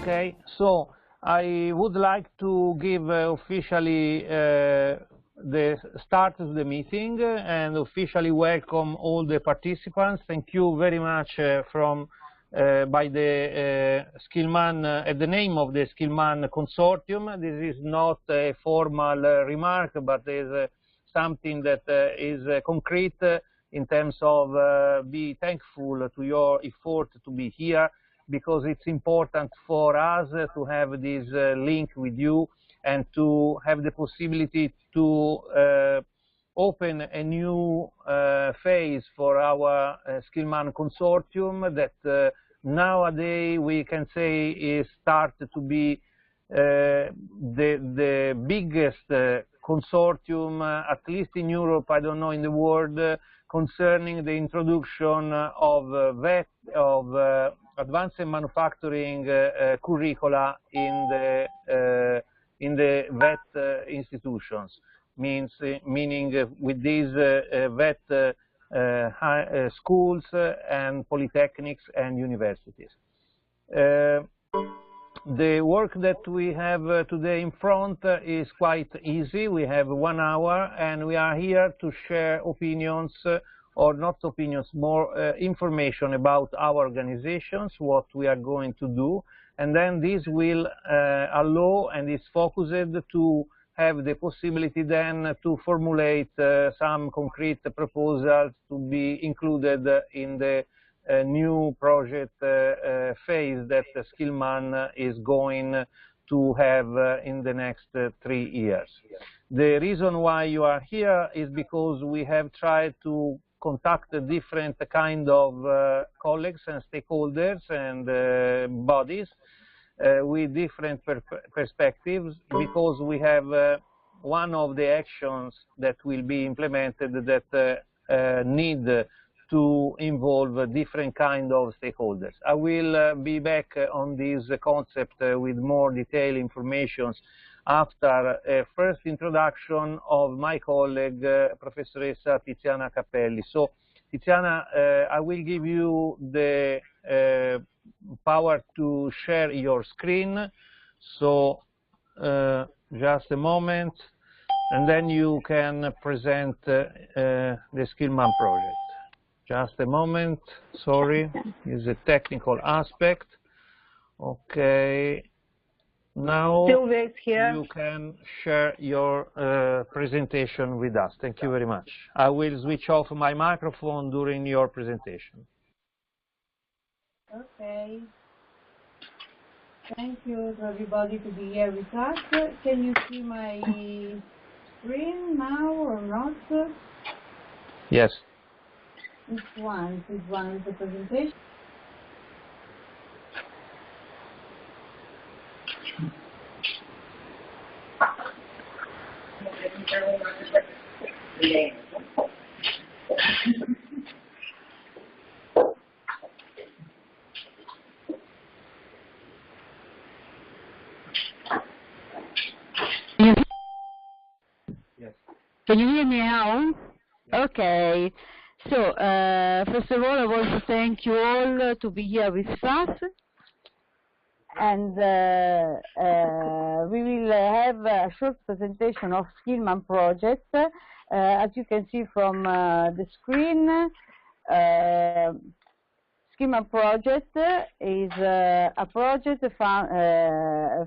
Okay, so I would like to give officially the start of the meeting and officially welcome all the participants. Thank you very much by the Skillman, at the name of the Skillman Consortium. This is not a formal remark, but is something that is concrete in terms of be thankful to your effort to be here, because it's important for us to have this link with you and to have the possibility to open a new phase for our Skillman Consortium that nowadays we can say is started to be the biggest consortium, at least in Europe, I don't know, in the world, concerning the introduction of ECVET, of advanced manufacturing curricula in the ECVET institutions. Meaning with these ECVET schools and polytechnics and universities. The work that we have today in front is quite easy. We have 1 hour and we are here to share opinions, or not opinions, more information about our organizations, what we are going to do, and then this will allow and is focused to have the possibility then to formulate some concrete proposals to be included in the new project phase that Skillman is going to have in the next 3 years. The reason why you are here is because we have tried to contact different kind of colleagues and stakeholders and bodies with different perspectives, because we have one of the actions that will be implemented that need to involve different kind of stakeholders. I will be back on this concept with more detailed information after a first introduction of my colleague, Professoressa Tiziana Cappelli. So, Tiziana, I will give you the power to share your screen. So, just a moment, and then you can present the Skillman project. Just a moment, sorry, is a technical aspect. Okay, now you can share your presentation with us. Thank you very much. I will switch off my microphone during your presentation. Okay. Thank you to everybody to be here with us. Can you see my screen now or not? Yes. Which one? Which one is the presentation? Yes. Can you hear me now? Yes. Okay. So, first of all, I want to thank you all to be here with us. And we will have a short presentation of Skillman project. As you can see from the screen, Skillman project is a project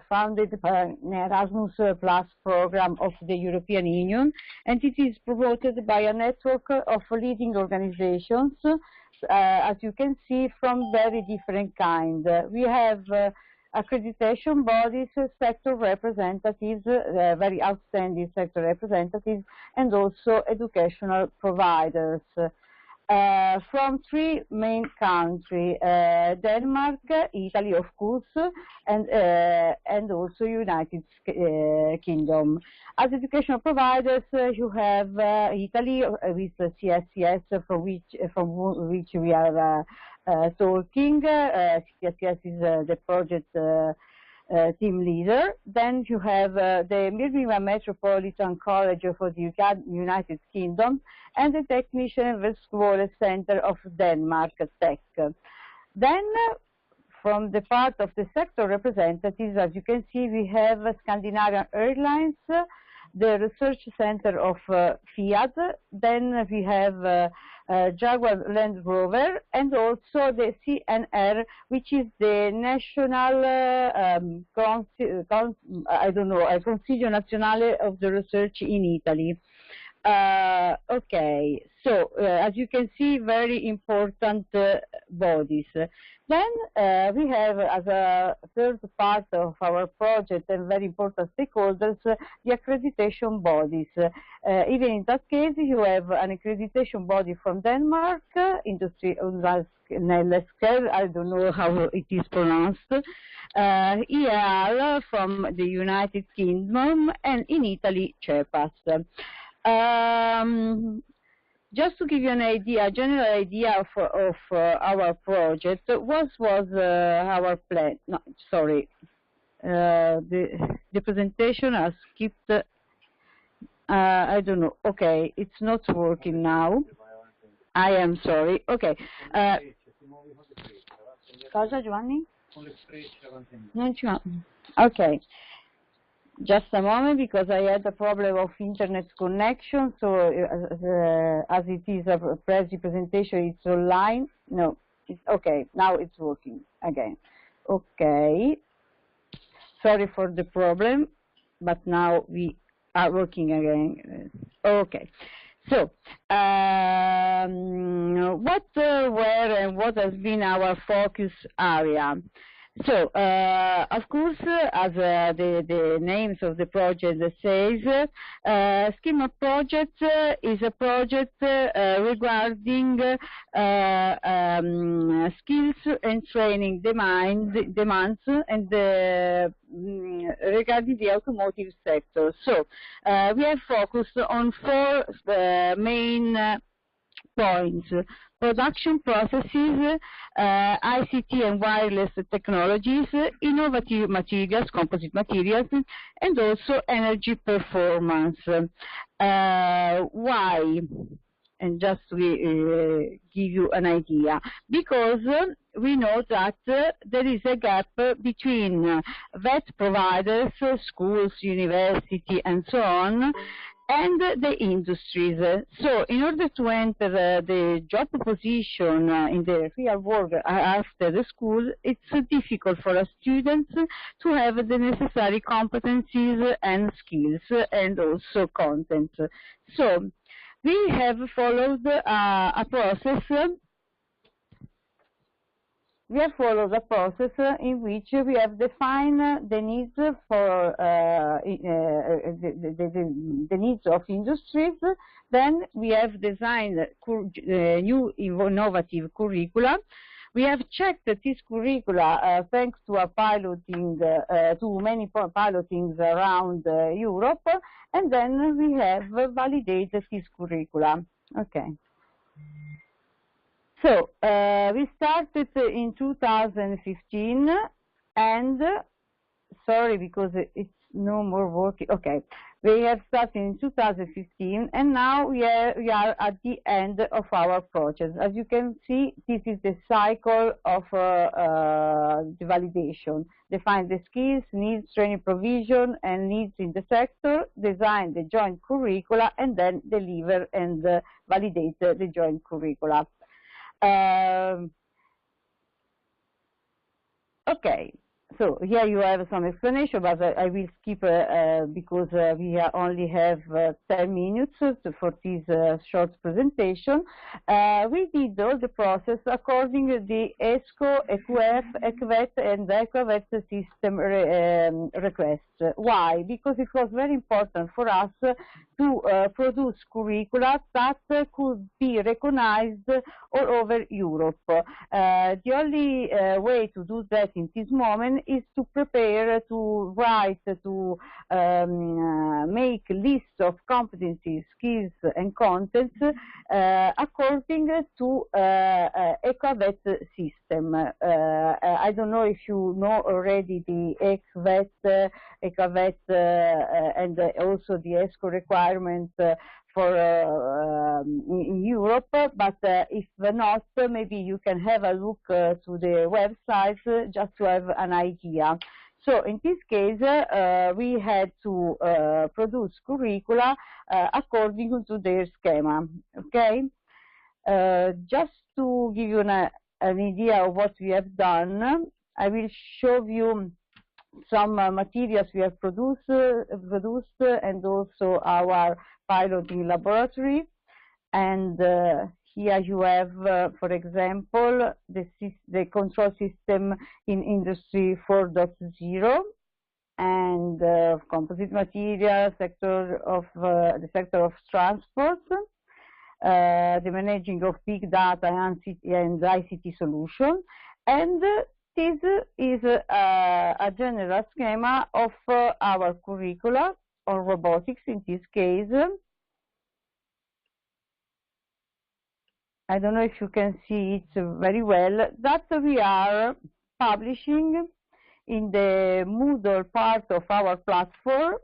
founded by an Erasmus Plus program of the European Union, and it is promoted by a network of leading organizations, as you can see, from very different kinds. We have accreditation bodies, sector representatives, very outstanding sector representatives, and also educational providers. From 3 main countries, Denmark, Italy, of course, and also United Kingdom. As educational providers, you have Italy with CSCS, from which we are talking. CSCS is the project team leader. Then you have the Birmingham Metropolitan College for the United Kingdom and the Technician School Center of Denmark, Tech. Then from the part of the sector representatives, as you can see, we have Scandinavian Airlines, the research center of Fiat, then we have Jaguar Land Rover, and also the CNR, which is the National Consiglio Nazionale of the Research in Italy. Okay, so as you can see, very important bodies. Then we have, as a third part of our project and very important stakeholders, the accreditation bodies. Even in that case, you have an accreditation body from Denmark, Industry Scale, I don't know how it is pronounced, EAL from the United Kingdom, and in Italy, CEPAS. Just to give you an idea, a general idea of our project, what was our plan? No, sorry, the presentation has skipped. I don't know. Okay, it's not working now. I am sorry. Okay. Cosa, Giovanni? Non ci va. Okay. Just a moment, because I had a problem of internet connection, so as it is a press presentation, it's online. No, it's okay, now it's working again. Okay, sorry for the problem, but now we are working again. Okay, so what were and what has been our focus area? So, of course, as the names of the project says, Skillman project is a project regarding skills and training demands and regarding the automotive sector. So, we have focused on four main points: production processes, ICT and wireless technologies, innovative materials, composite materials, and also energy performance. Why? And just to give you an idea, because we know that there is a gap between VET providers, schools, university, and so on, and the industries. So in order to enter the job position in the real world after the school, it's difficult for a student to have the necessary competencies and skills and also content. So we have followed a process. We have followed a process in which we have defined the needs for the needs of industries. Then we have designed new innovative curricula. We have checked this curricula thanks to a piloting, to many pilotings around Europe, and then we have validated this curricula. Okay. So we started in 2015, and sorry, because it's no more working. Okay, we have started in 2015, and now we are at the end of our project. As you can see, this is the cycle of the validation. Define the skills, needs, training provision, and needs in the sector, design the joint curricula, and then deliver and validate the joint curricula. Okay, so here you have some explanation, but I will skip because we only have 10 minutes for this short presentation. We did all the process according to the ESCO, ECVET, and ECVET system requests. Why? Because it was very important for us to produce curricula that could be recognized all over Europe. The only way to do that in this moment is to prepare, to write, to make lists of competencies, skills, and contents according to ECVET system. I don't know if you know already the ECVET, and also the ESCO requirements in Europe, but if not, maybe you can have a look to the website just to have an idea. So in this case, we had to produce curricula according to their schema. Okay, just to give you an idea of what we have done, I will show you some materials we have produced and also our piloting laboratory. And here you have, for example, the control system in Industry 4.0 and composite materials, the sector of transport, the managing of big data and ICT solution, and this is a general schema of our curricula, or robotics in this case. I don't know if you can see it very well, that we are publishing in the Moodle part of our platform.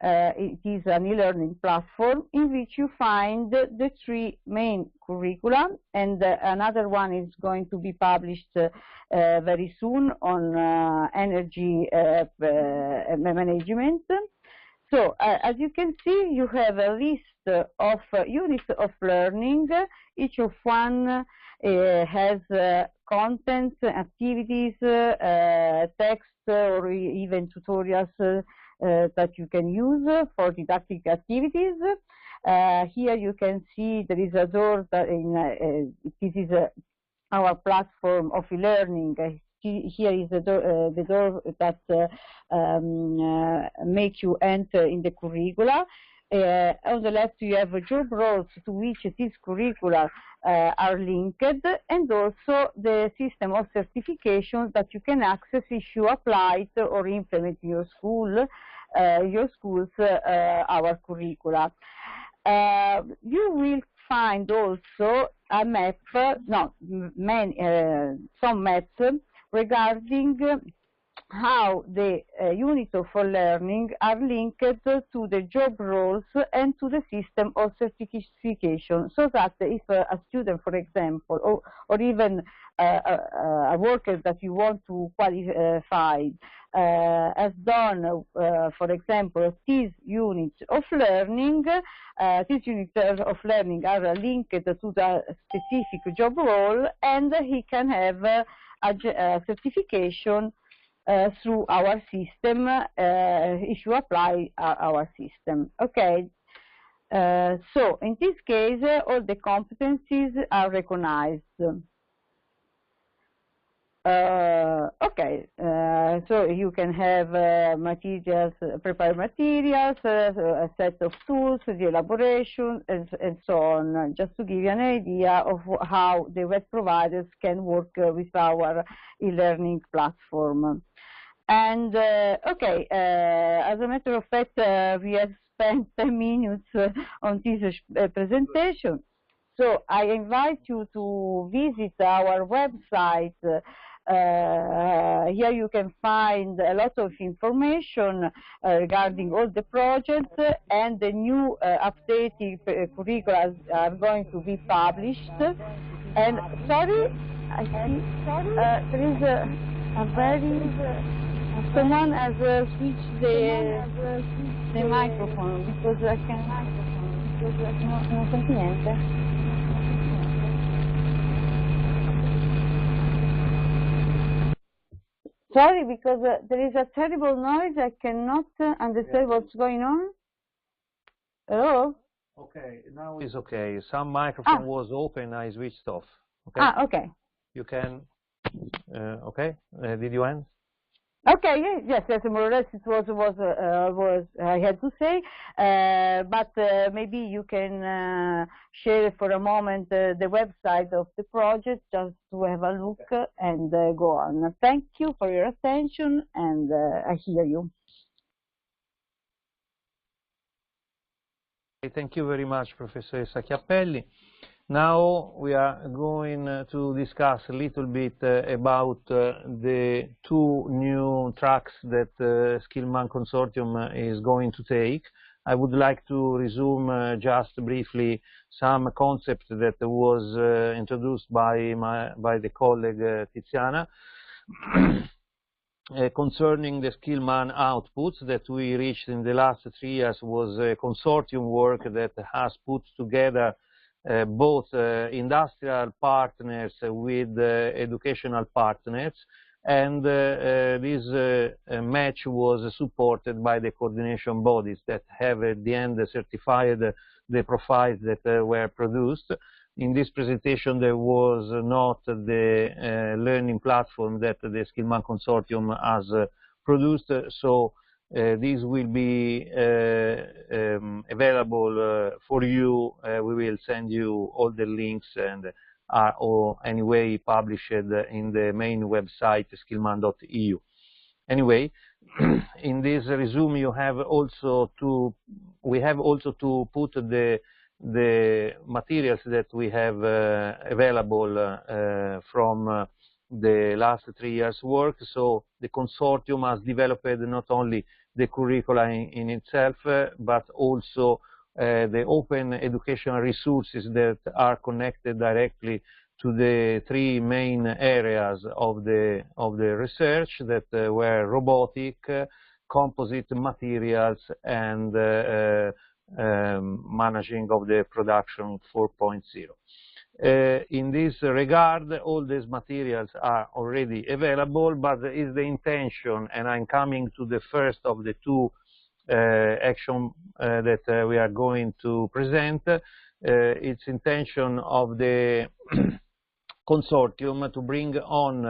It is an e-learning platform in which you find the 3 main curricula, and another one is going to be published very soon on energy management. So as you can see, you have a list of units of learning. Each of one has content, activities, text, or even tutorials that you can use for didactic activities. Here you can see there is a door that this is our platform of e-learning. Here is the door that make you enter in the curricula. On the left you have job roles to which these curricula are linked, and also the system of certification that you can access if you apply or implement in your school, our curricula. You will find also a map, some maps regarding how the units of learning are linked to the job roles and to the system of certification, so that if a student, for example, or even a worker that you want to qualify has done, for example, these units of learning, are linked to the specific job role, and he can have a certification through our system if you apply our system. Okay, so in this case all the competencies are recognized. Okay, so you can have materials, prepared materials, a set of tools, the elaboration, and so on, just to give you an idea of how the web providers can work with our e-learning platform. And okay, as a matter of fact, we have spent 10 minutes on this presentation. So I invite you to visit our website. Here you can find a lot of information regarding all the projects, and the new updated curricula are going to be published. And sorry, I see there is a very... Someone has switched the microphone, because I can... non senti niente. Sorry, because there is a terrible noise. I cannot understand what's going on. Hello? Okay, now it's okay. Some microphone was open, I switched off. Okay? Okay. You can, okay? Did you end? Okay, yes, more or less it was I had to say, but maybe you can share for a moment the website of the project, just to have a look and go on. Thank you for your attention, and I hear you. Thank you very much, Professoressa Chiappelli. Now we are going to discuss a little bit about the 2 new tracks that Skillman Consortium is going to take. I would like to resume just briefly some concepts that was introduced by the colleague Tiziana concerning the Skillman outputs that we reached in the last 3 years. Was a consortium work that has put together both industrial partners with educational partners, and this match was supported by the coordination bodies that have at the end certified the profiles that were produced. In this presentation there was not the learning platform that the Skillman Consortium has produced, so these will be available for you. We will send you all the links and are all anyway published in the main website Skillman.eu. Anyway, in this resume we have also to put the materials that we have available from the last 3 years work. So the consortium has developed not only the curricula in itself, but also the open educational resources that are connected directly to the 3 main areas of the research that were robotic, composite materials, and managing of the production 4.0. In this regard, all these materials are already available, but is the intention, and I'm coming to the first of the 2 action that we are going to present. It's intention of the consortium to bring on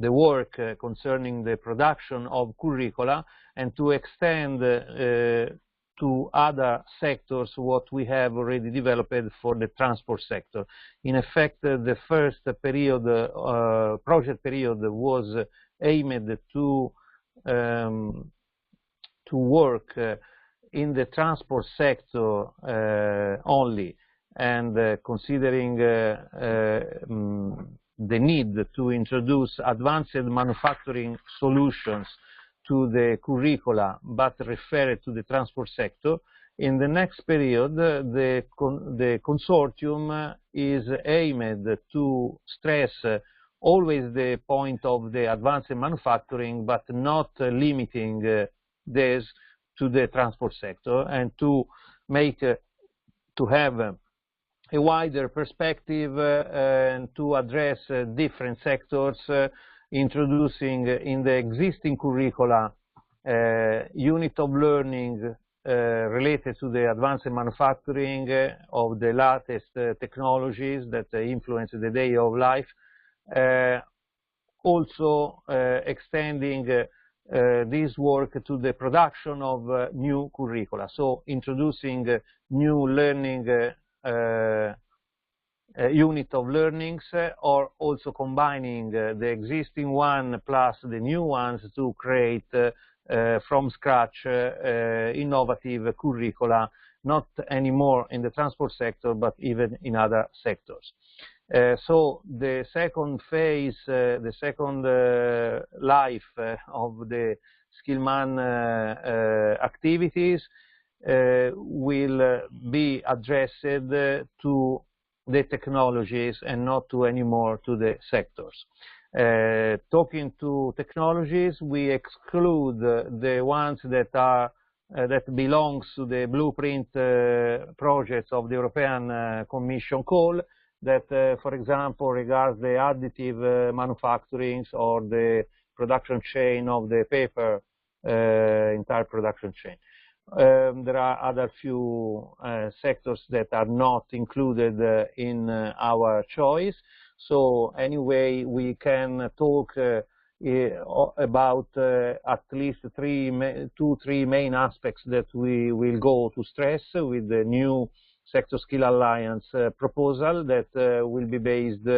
the work concerning the production of curricula, and to extend to other sectors what we have already developed for the transport sector. In effect, the first period, project period, was aimed to work in the transport sector only, and considering the need to introduce advanced manufacturing solutions to the curricula, but referred to the transport sector. In the next period, the consortium is aimed to stress always the point of the advanced manufacturing, but not limiting this to the transport sector, and to have a wider perspective and to address different sectors, introducing in the existing curricula unit of learning related to the advanced manufacturing of the latest technologies that influence the day of life, also extending this work to the production of new curricula, so introducing new learning unit of learnings, or also combining the existing one plus the new ones to create from scratch innovative curricula, not anymore in the transport sector, but even in other sectors. So the second phase, the second life of the Skillman activities will be addressed to the technologies and not to anymore to the sectors. Talking to technologies, we exclude the ones that are that belongs to the blueprint projects of the European Commission call, that, for example, regards the additive manufacturing or the production chain of the paper, entire production chain. There are other few sectors that are not included in our choice. So anyway, we can talk about at least 2-3 main aspects that we will go to stress with the new Sector Skill Alliance proposal that will be based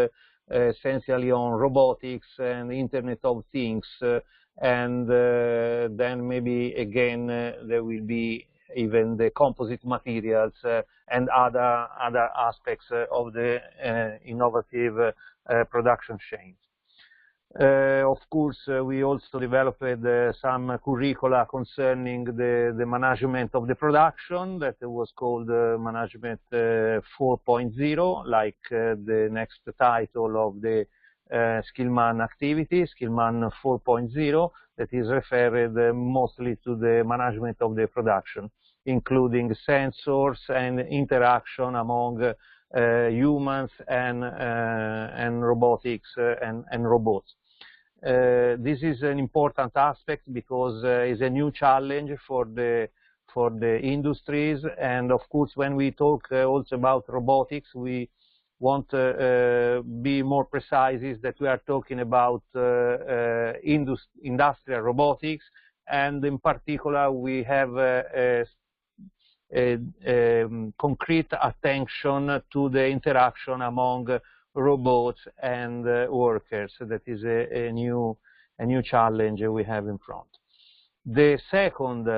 essentially on robotics and Internet of Things, and then maybe again there will be even the composite materials and other aspects of the innovative production chains. Of course, we also developed some curricula concerning the management of the production that was called Management 4.0, like the next title of the Skillman activity, Skillman 4.0, that is referred mostly to the management of the production, including sensors and interaction among humans and robotics and robots. This is an important aspect because it's a new challenge for the industries, and of course when we talk also about robotics, we want to be more precise is that we are talking about industrial robotics, and in particular we have concrete attention to the interaction among robots and workers. That is a new challenge we have in front. The second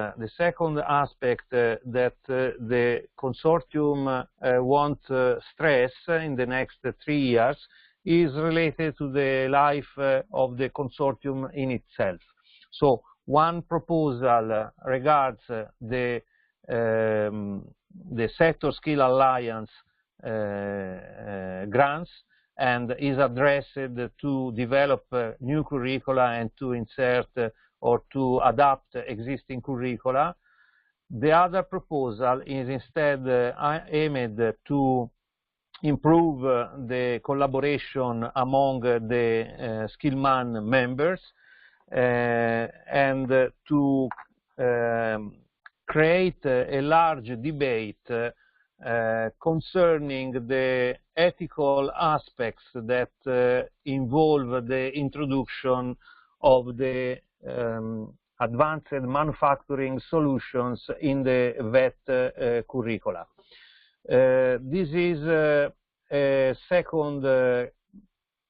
aspect that the consortium wants to stress in the next 3 years is related to the life of the consortium in itself. So one proposal regards the Sector Skill Alliance grants, and is addressed to develop new curricula and to insert or to adapt existing curricula. The other proposal is instead aimed to improve the collaboration among the Skillman members and to create a large debate concerning the ethical aspects that involve the introduction of the advanced manufacturing solutions in the ECVET curricula. This is a second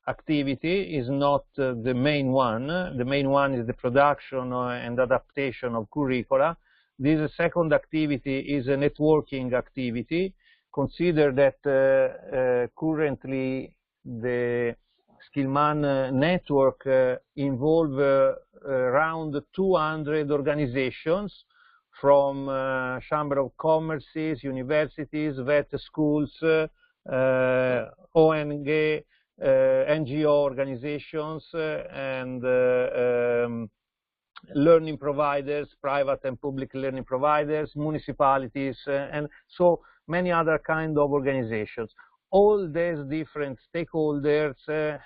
activity, is not the main one. The main one is the production and adaptation of curricula. This second activity is a networking activity. Consider that currently the Skillman network involves around 200 organizations from Chamber of Commerces, universities, vet schools, ONG, NGO organizations, and learning providers, private and public learning providers, municipalities, and so many other kind of organizations. All these different stakeholders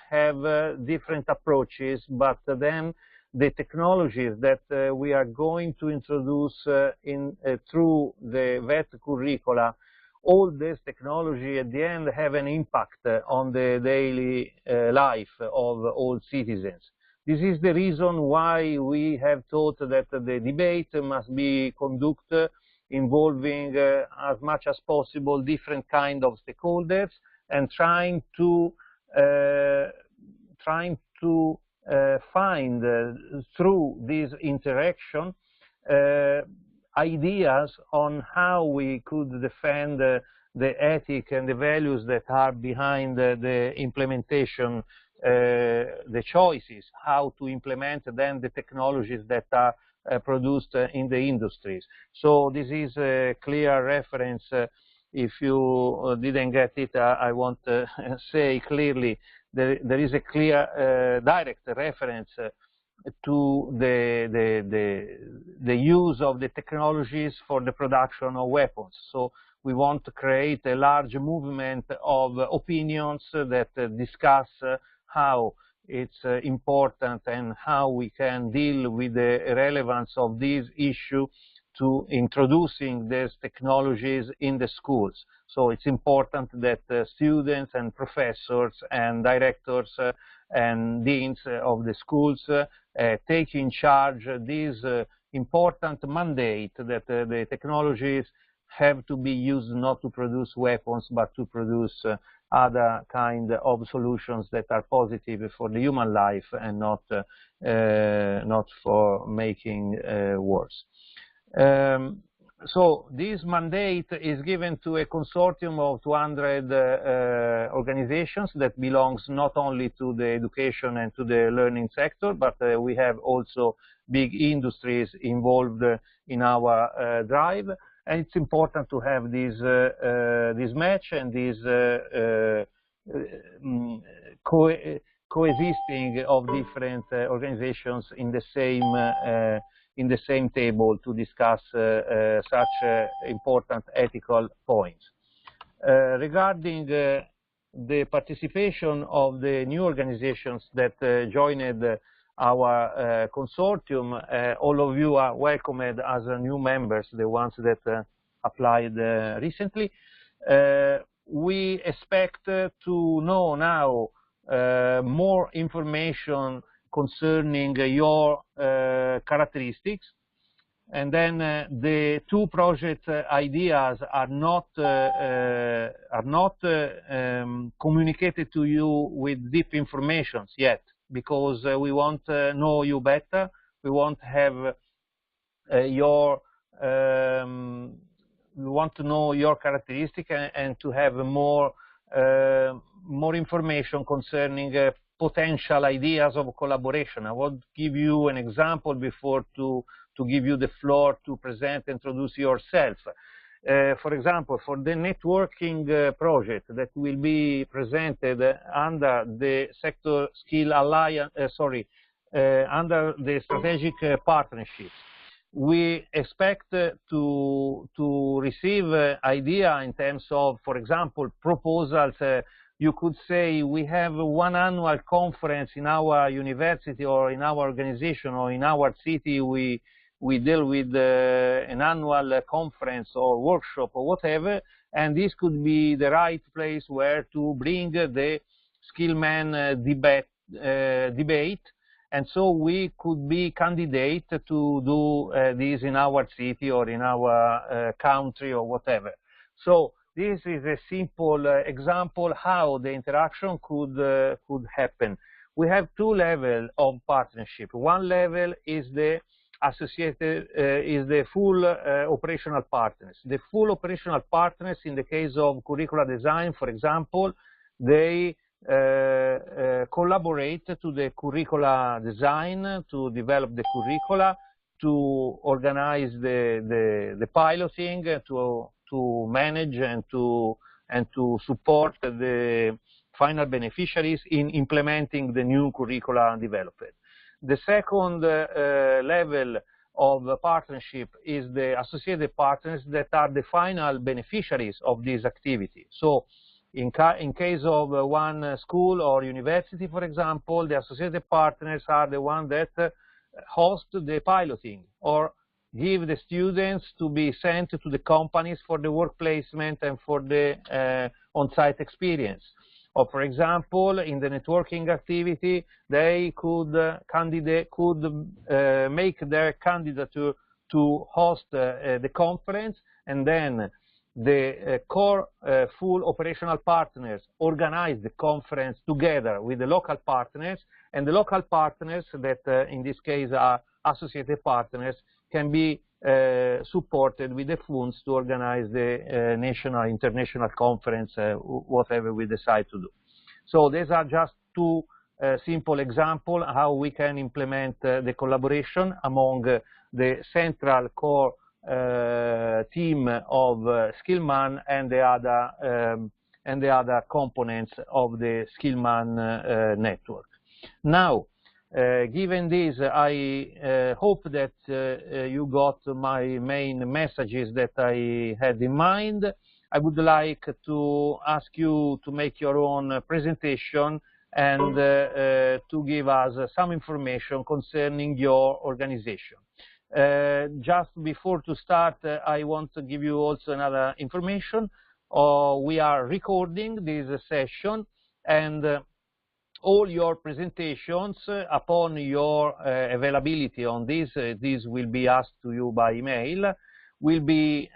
have different approaches, but then the technologies that we are going to introduce through the VET curricula, all this technology at the end have an impact on the daily life of all citizens. This is the reason why we have thought that the debate must be conducted involving as much as possible different kind of stakeholders, and trying to find through this interaction ideas on how we could defend the ethic and the values that are behind the implementation, the choices, how to implement then the technologies that are produced in the industries. So this is a clear reference. If you didn't get it, I want to say clearly there is a clear direct reference to the use of the technologies for the production of weapons. So we want to create a large movement of opinions that discuss how it's important and how we can deal with the relevance of this issue to introducing these technologies in the schools. So it's important that students and professors and directors and deans of the schools take in charge this important mandate that the technologies have to be used not to produce weapons, but to produce other kind of solutions that are positive for the human life and not for making wars. So this mandate is given to a consortium of 200 organizations that belongs not only to the education and to the learning sector, but we have also big industries involved in our drive. And it's important to have this match and this coexisting of different organizations in the same table to discuss such important ethical points. Regarding the participation of the new organizations that joined our consortium, all of you are welcomed as new members, the ones that applied recently. We expect to know now more information concerning your characteristics, and then the two project ideas are not communicated to you with deep information yet, because we want to know you better. We want to have we want to know your characteristic and to have more information concerning potential ideas of collaboration. I will give you an example before to give you the floor to present and introduce yourself. For example, for the networking project that will be presented under the sector skill alliance, under the strategic partnerships, we expect to receive idea in terms of, for example, proposals. You could say we have one annual conference in our university or in our organization or in our city. We deal with an annual conference or workshop or whatever, and this could be the right place where to bring the Skillman debate. And so we could be candidate to do this in our city or in our country or whatever. So this is a simple example how the interaction could happen. We have two levels of partnership. One level is the associated is the full operational partners. The full operational partners, in the case of curricula design, for example, they collaborate to the curricula design, to develop the curricula, to organize the piloting, to manage and to support the final beneficiaries in implementing the new curricula developed. The second level of partnership is the associated partners that are the final beneficiaries of this activity. So in case of one school or university, for example, the associated partners are the ones that host the piloting or give the students to be sent to the companies for the work placement and for the on-site experience. Or, for example, in the networking activity, they could make their candidature to host the conference, and then the core full operational partners organize the conference together with the local partners, and the local partners that in this case are associated partners can be supported with the funds to organize the national, international conference, whatever we decide to do. So these are just two simple examples how we can implement the collaboration among the central core team of Skillman and the other components of the Skillman network. Now, given this, I hope that you got my main messages that I had in mind. I would like to ask you to make your own presentation and to give us some information concerning your organization. Just before to start, I want to give you also another information. We are recording this session, and all your presentations, upon your availability on this will be asked to you by email, will be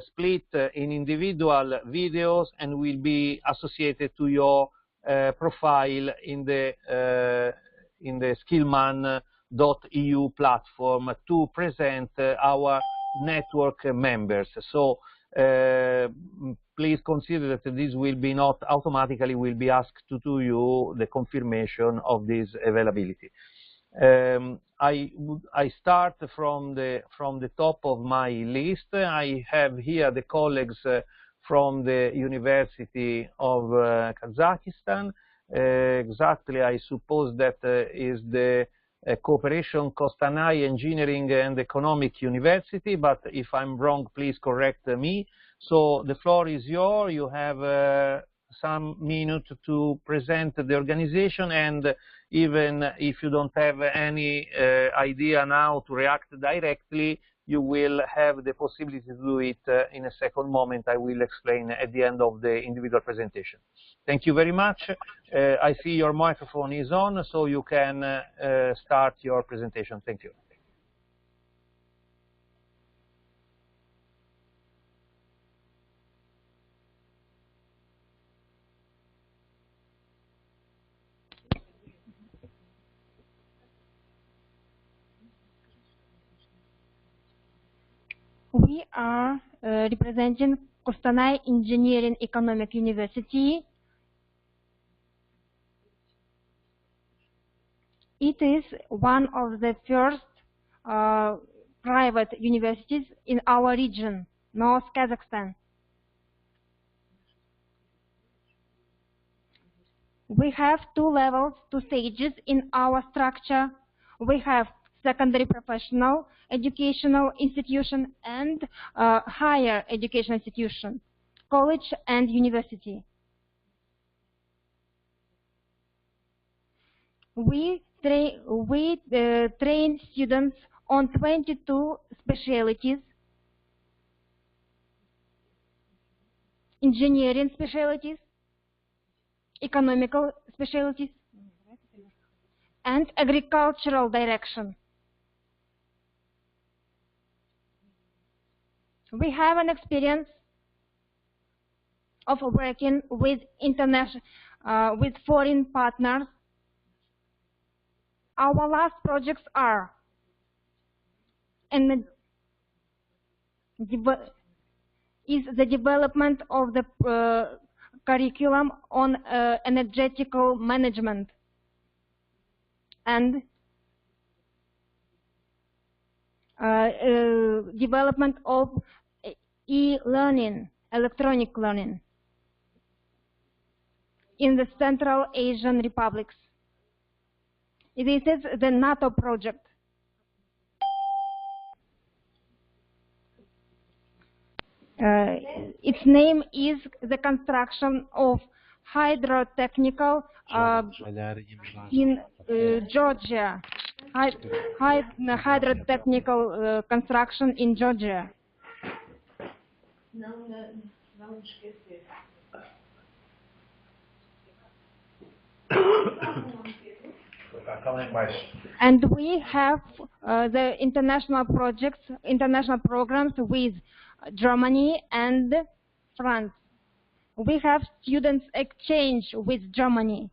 split in individual videos and will be associated to your profile in the Skillman.eu platform to present our network members. So please consider that this will be not automatically will be asked to you the confirmation of this availability. I start from the top of my list. I have here the colleagues from the University of Kazakhstan. Exactly, I suppose that is the Cooperation Kostanay Engineering and Economic University, but if I'm wrong, please correct me. So the floor is yours. You have some minutes to present the organization, and even if you don't have any idea now to react directly, you will have the possibility to do it in a second moment. I will explain at the end of the individual presentation. Thank you very much. I see your microphone is on, so you can start your presentation. Thank you. We are representing Kostanay Engineering Economic University. It is one of the first private universities in our region, North Kazakhstan. We have two levels, two stages in our structure. We have secondary professional educational institution and higher education institution, college and university. We train students on 22 specialties, engineering specialties, economical specialties, and agricultural direction. We have an experience of working with international, with foreign partners. Our last projects are the development of the curriculum on energetical management and development of e-learning, electronic learning in the Central Asian republics. This is the NATO project. Its name is the construction of hydrotechnical in Georgia. Hydrotechnical construction in Georgia. And we have the international projects, international programs with Germany and France. We have students exchange with Germany.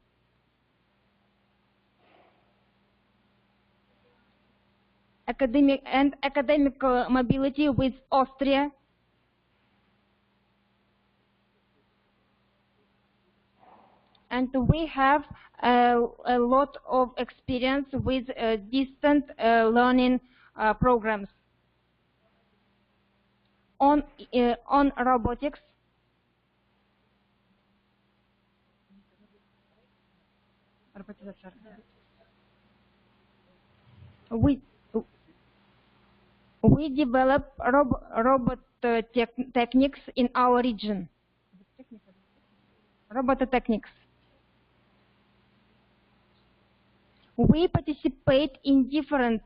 Academic mobility with Austria. And we have a lot of experience with distant learning programs. On robotics, we develop robot techniques in our region. Robot techniques. We participate in different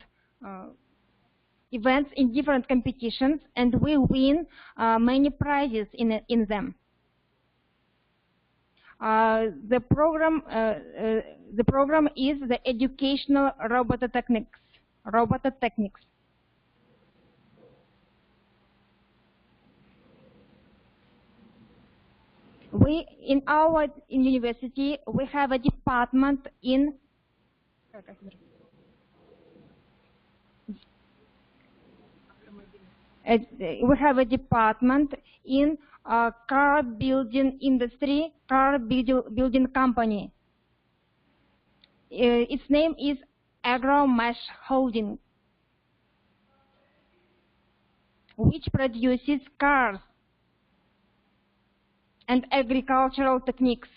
events, in different competitions, and we win many prizes in them. The program is the educational robototechnics. In our university, we have a department in We have a department in car building industry, car building company. Its name is Agromesh Holding, which produces cars and agricultural techniques.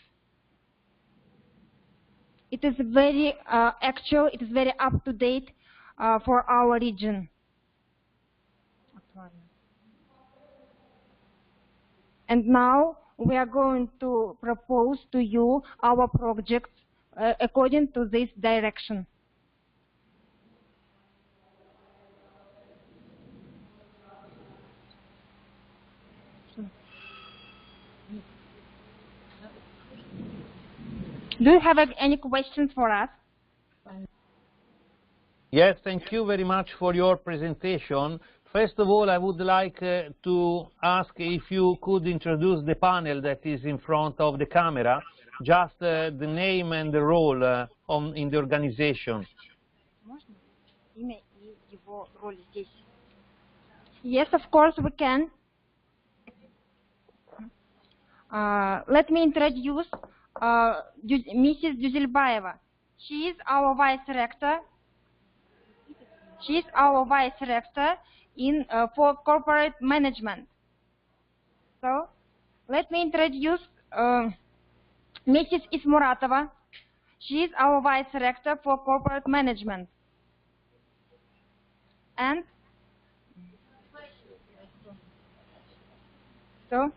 It is very actual, it is very up to date for our region. And now we are going to propose to you our projects according to this direction. Do you have any questions for us? Yes, thank you very much for your presentation. First of all, I would like to ask if you could introduce the panel that is in front of the camera, just the name and the role in the organization. Yes, of course we can. Let me introduce Mrs. Düzelbaeva. She is our vice rector. She is our vice rector for corporate management. So, let me introduce Mrs. Ismuratova. She is our vice rector for corporate management. And so,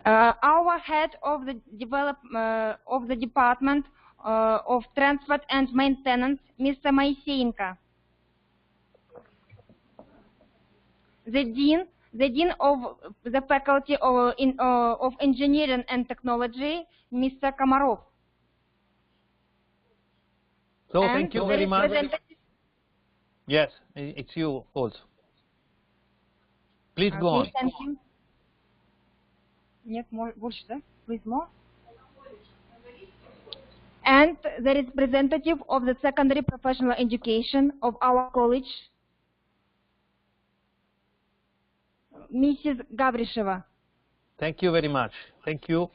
our head of the department of transport and maintenance, Mr. Moiseenko. The dean of the faculty of engineering and technology, Mr. Komarov. So thank you very much. Yes, it's you also. Please go on. Thank you. Нет, больше, да? Please more. And the representative of the secondary professional education of our college, Mrs. Gavrisheva. Thank you very much. Thank you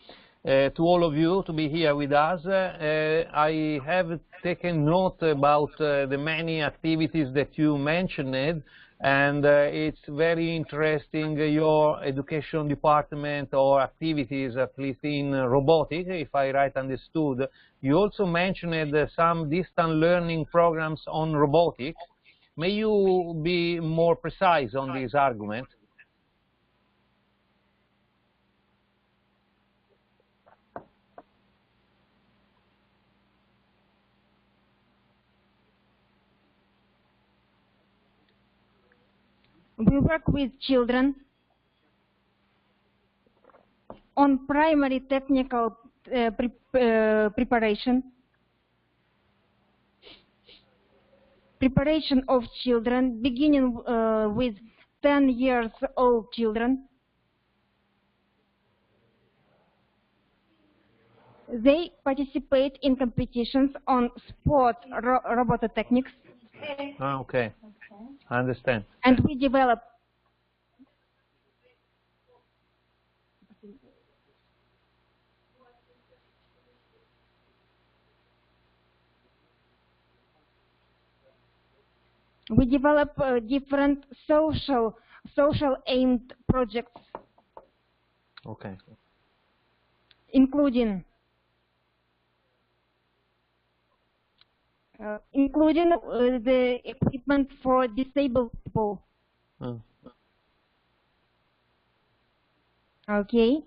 to all of you to be here with us. I have taken note about the many activities that you mentioned, and it's very interesting your education department or activities, at least in robotics, if I right understood. You also mentioned some distant learning programs on robotics. May you be more precise on this argument? We work with children on primary technical preparation of children, beginning with 10 years old children. They participate in competitions on sport robototechnics. Okay, I understand. And we develop different social aimed projects. Okay. Including the equipment for disabled people. Okay.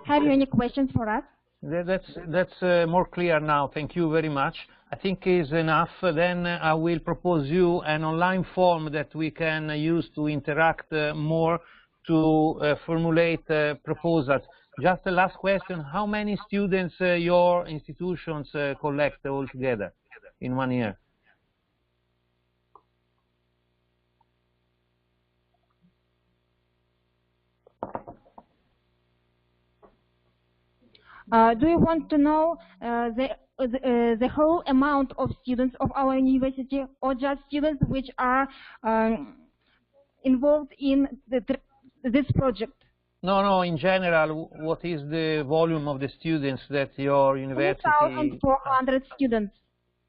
Have you any questions for us? That's more clear now. Thank you very much. I think is enough. Then I will propose you an online form that we can use to interact more, to formulate proposals. Just the last question, how many students your institutions collect altogether in 1 year? Do you want to know the whole amount of students of our university, or just students which are involved in this project? No, in general, what is the volume of the students that your university... 2,400 students.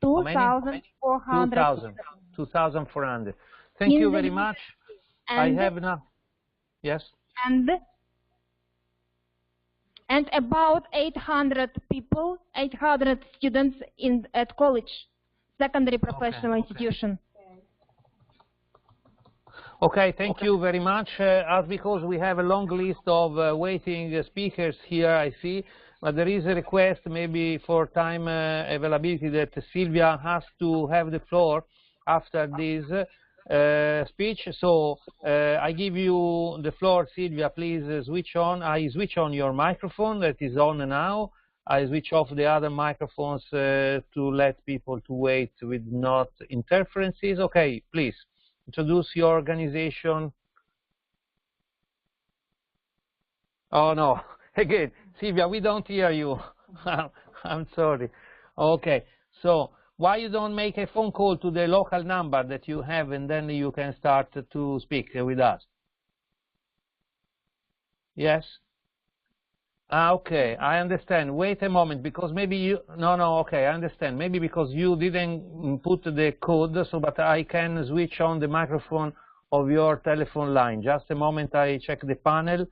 2,400. 2,400. Thank you very much. I have now... Yes? And about 800 people, 800 students at college, secondary professional institution. Okay, thank you very much. Because we have a long list of waiting speakers here, I see, but there is a request maybe for time availability that Silvia has to have the floor after this speech. So I give you the floor, Silvia. Please switch on. I switch on your microphone that is on now. I switch off the other microphones to let people to wait with not interferences. Okay, please introduce your organization. Oh no, again, Silvia, we don't hear you. I'm sorry. Okay, so why you don't make a phone call to the local number that you have, and then you can start to speak with us? Yes? Okay, I understand. Wait a moment, because maybe you... No, okay, I understand. Maybe because you didn't put the code, so but I can switch on the microphone of your telephone line. Just a moment, I check the panel.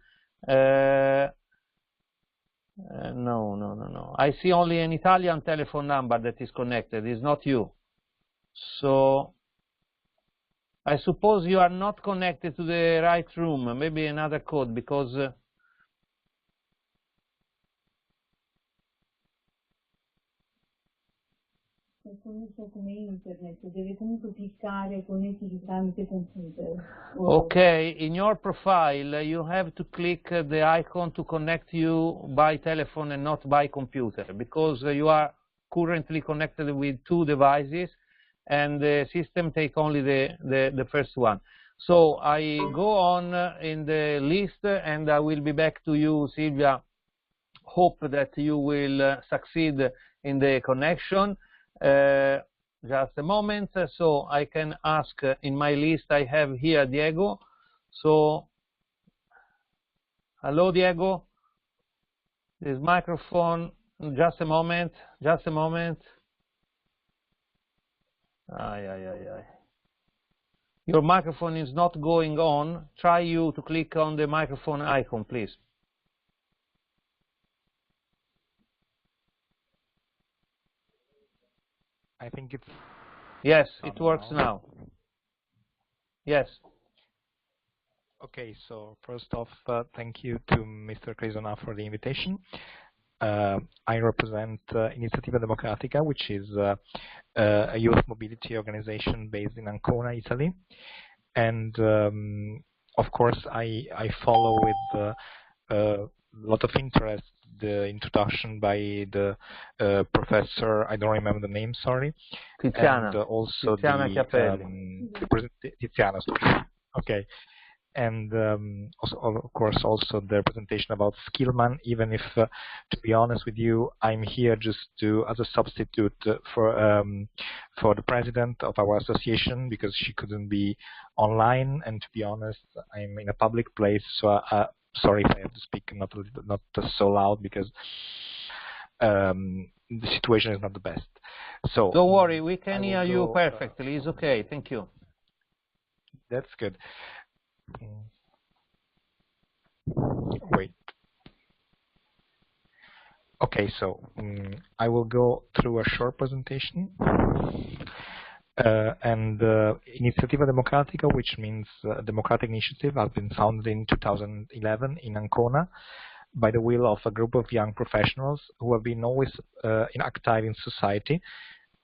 No. I see only an Italian telephone number that is connected. It's not you. So I suppose you are not connected to the right room. Maybe another code, because okay, in your profile you have to click the icon to connect you by telephone and not by computer, because you are currently connected with two devices and the system take only the first one. So I go on in the list and I will be back to you, Silvia. Hope that you will succeed in the connection. Just a moment, so I can ask in my list. I have here Diego. So, hello, Diego. This microphone. Just a moment. Just a moment. Your microphone is not going on. Try you to click on the microphone icon, please. I think it's... Yes, it works now. Yes. Okay, so first off, thank you to Mr. Crisona for the invitation. I represent Iniziativa Democratica, which is a youth mobility organization based in Ancona, Italy. And of course, I follow with a lot of interest the introduction by the professor, I don't remember the name, sorry. Tiziana. And also Tiziana Tiziana, okay. And also, of course, also the presentation about Skillman, even if, to be honest with you, I'm here just as a substitute for the president of our association, because she couldn't be online, and to be honest, I'm in a public place, so sorry if I have to speak not so loud, because the situation is not the best. So don't worry, we can hear you perfectly. It's okay. Thank you. That's good. Wait. Okay, so I will go through a short presentation. And Iniziativa Democratica, which means democratic initiative, has been founded in 2011 in Ancona by the will of a group of young professionals who have been always active in society.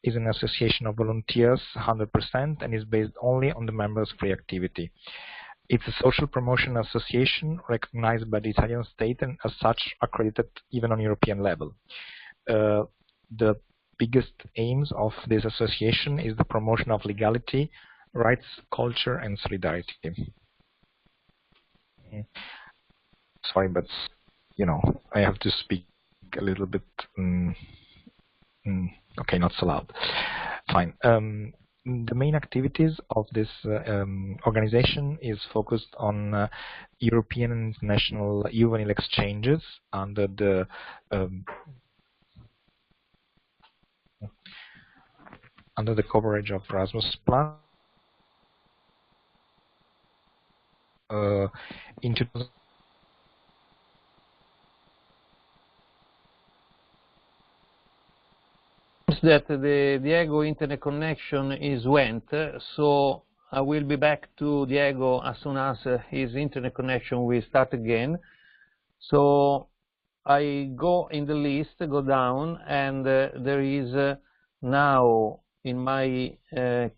Is an association of volunteers 100% and is based only on the members' free activity. It's a social promotion association recognized by the Italian state and as such accredited even on European level. The biggest aims of this association is the promotion of legality, rights, culture, and solidarity. Sorry, but you know, I have to speak a little bit. Okay, not so loud. Fine. the main activities of this organization is focused on European and international juvenile exchanges under the coverage of Erasmus Plus. In 2000 that the Diego internet connection is went, so I will be back to Diego as soon as his internet connection will start again. So I go in the list, go down, and there is now in my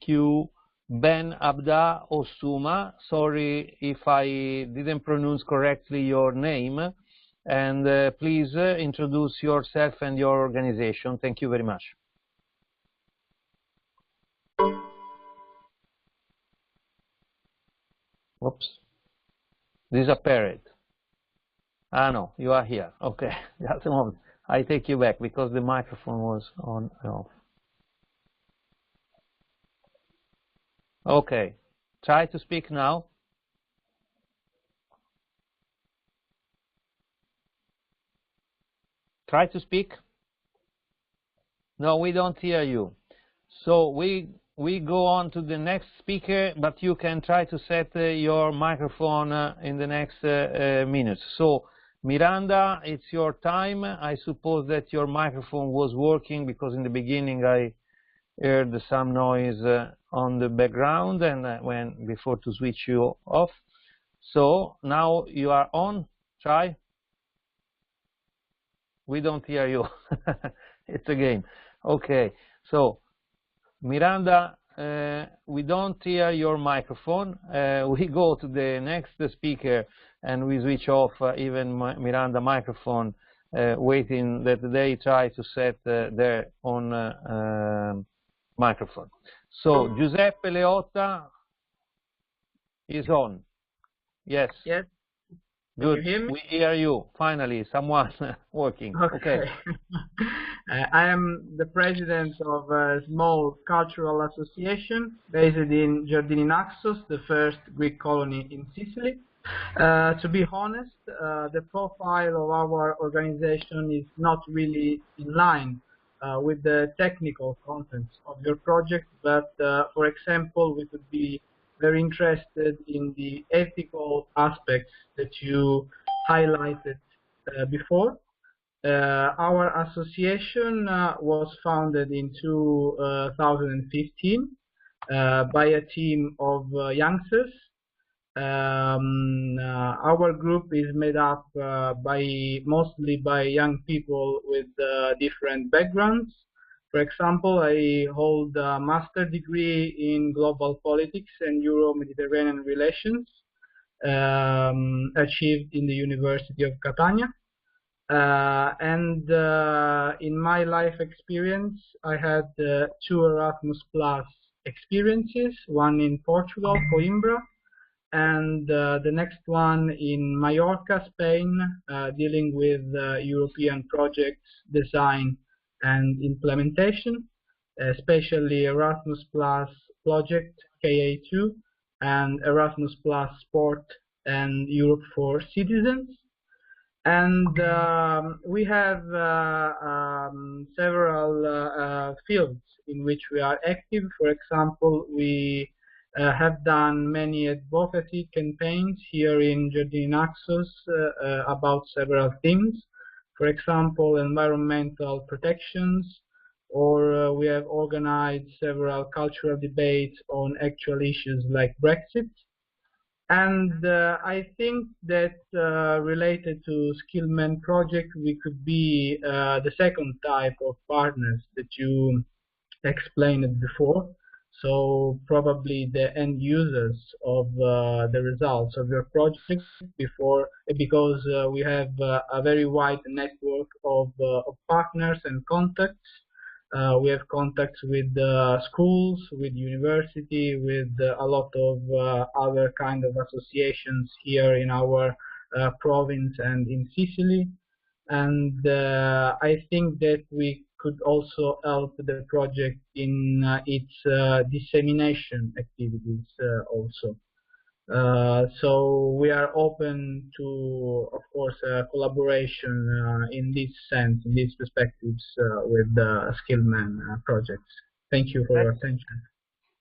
queue Ben Abda Osuma. Sorry if I didn't pronounce correctly your name, and please introduce yourself and your organization. Thank you very much. Oops, disappeared. Ah, no, you are here. Okay, just a moment. I take you back because the microphone was on and off. Okay, try to speak now. Try to speak. No, we don't hear you. So we go on to the next speaker, but you can try to set your microphone in the next minutes. So Miranda, it's your time. I suppose that your microphone was working because in the beginning I heard some noise on the background and before to switch you off. So now you are on. Try. We don't hear you. It's a game. Okay. So Miranda, we don't hear your microphone. We go to the next speaker and we switch off even Miranda microphone, waiting that they try to set their own microphone. So Giuseppe Leotta is on. Yes. Yes. Good. Can you hear me? We hear you. Finally, someone working. Okay. I am the president of a small cultural association based in Giardini Naxos, the first Greek colony in Sicily. To be honest, the profile of our organization is not really in line with the technical contents of your project, but for example, we could be very interested in the ethical aspects that you highlighted before. Our association was founded in 2015 by a team of youngsters. Our group is made up mostly by young people with different backgrounds. For example, I hold a master's degree in global politics and Euro-Mediterranean relations, achieved in the University of Catania. In my life experience, I had 2 Erasmus Plus experiences, one in Portugal, Coimbra, and the next one in Mallorca, Spain, dealing with European projects, design and implementation, especially Erasmus Plus project KA2 and Erasmus Plus Sport and Europe for Citizens. And we have several fields in which we are active. For example, we have done many advocacy campaigns here in Giardini Naxos about several themes. For example, environmental protections, or we have organized several cultural debates on actual issues like Brexit. And I think that related to Skillman project, we could be the second type of partners that you explained before. So probably the end users of the results of your project because we have a very wide network of partners and contacts. We have contacts with schools, with university, with a lot of other kind of associations here in our province and in Sicily. And I think that we could also help the project in its dissemination activities also. So we are open to, of course, collaboration in this sense, in these perspectives with the Skillman projects. Thank you for your attention.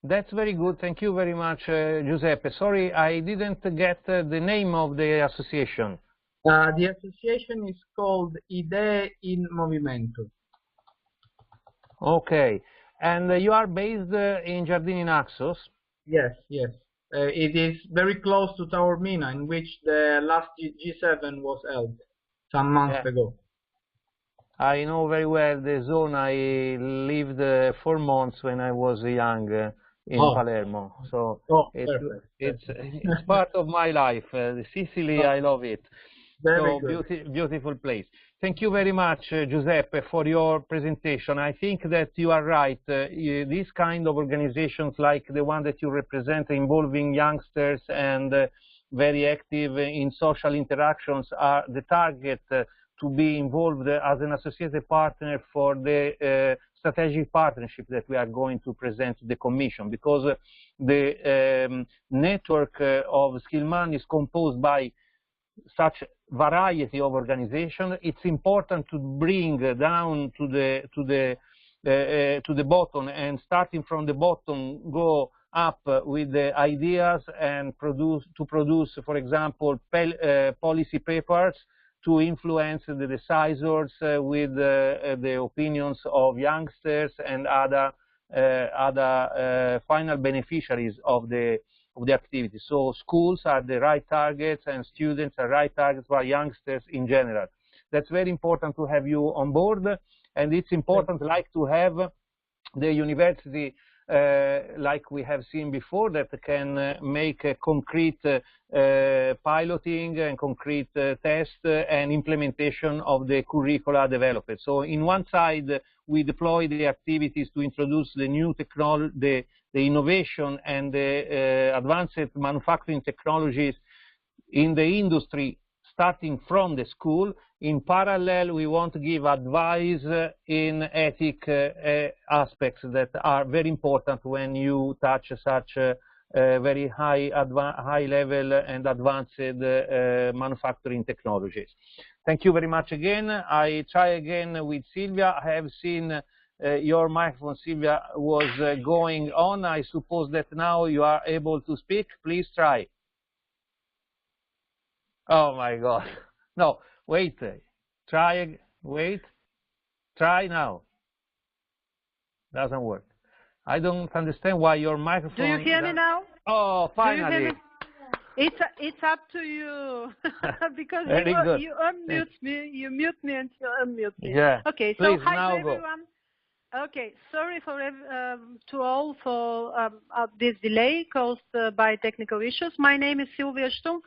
That's very good. Thank you very much, Giuseppe. Sorry, I didn't get the name of the association. The association is called Idee in Movimento. Okay. And you are based in Giardini Naxos? Yes, yes. It is very close to Taormina, in which the last G7 was held some months ago. I know very well the zone. I lived 4 months when I was young in Palermo. So it's part of my life. Sicily, I love it. Very so beautiful place. Thank you very much, Giuseppe, for your presentation. I think that you are right. These kind of organizations like the one that you represent, involving youngsters and very active in social interactions, are the target to be involved as an associated partner for the strategic partnership that we are going to present to the Commission, because the network of Skillman is composed by such variety of organizations. It's important to bring down to the bottom, and starting from the bottom go up with the ideas and produce, for example, policy papers to influence the decisors with the opinions of youngsters and other final beneficiaries of the activity. So schools are the right targets, and students are right targets for youngsters in general. That's very important to have you on board, and it's important, like, to have the university like we have seen before, that can make a concrete piloting and concrete test and implementation of the curricula developed. So in one side, we deploy the activities to introduce the new technology, the innovation and the advanced manufacturing technologies in the industry, starting from the school. In parallel, we want to give advice in ethic aspects that are very important when you touch such very high level and advanced manufacturing technologies. Thank you very much again. I try again with Silvia. I have seen your microphone, Silvia, was going on. I suppose that now you are able to speak. Please try. Oh my God. No, wait. Try, wait. Try now. Doesn't work. I don't understand why your microphone... Do you hear me now? Oh, finally. It's up to you. Because you unmute me, you mute me and you unmute me. Yeah. Okay, so please, hi now to everyone. Go. Okay, sorry for to all for this delay caused by technical issues. My name is Silvia Stumpf.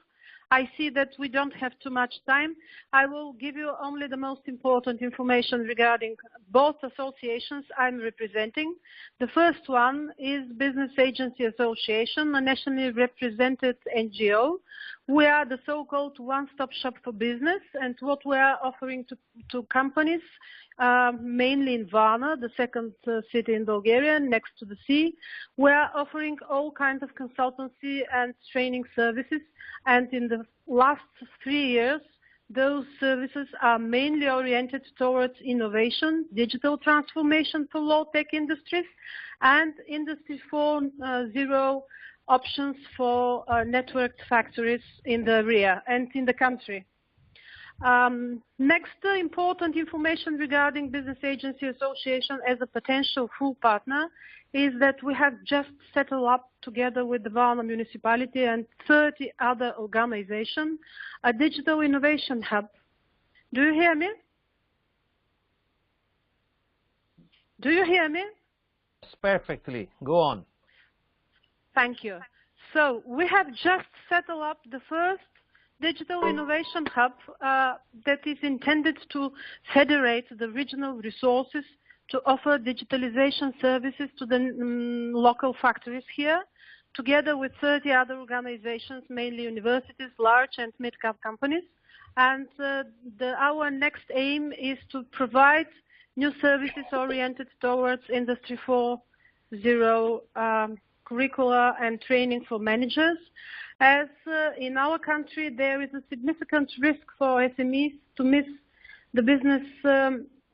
I see that we don't have too much time. I will give you only the most important information regarding both associations I'm representing. The first one is Business Agency Association, a nationally represented NGO. We are the so-called one-stop shop for business, and what we are offering to companies, mainly in Varna, the second city in Bulgaria, next to the sea. We are offering all kinds of consultancy and training services, and in the last 3 years, those services are mainly oriented towards innovation, digital transformation for low-tech industries, and Industry 4.0 options for networked factories in the area and in the country. Next important information regarding Business Agency Association as a potential full partner is that we have just set up together with the Varna municipality and 30 other organizations a digital innovation hub. Do you hear me? Do you hear me? Yes, perfectly. Go on. Thank you. So we have just set up the first digital innovation hub that is intended to federate the regional resources to offer digitalization services to the local factories here, together with 30 other organizations, mainly universities, large and mid-cap companies. And our next aim is to provide new services oriented towards Industry 4.0 curricula and training for managers, as in our country there is a significant risk for SMEs to miss the business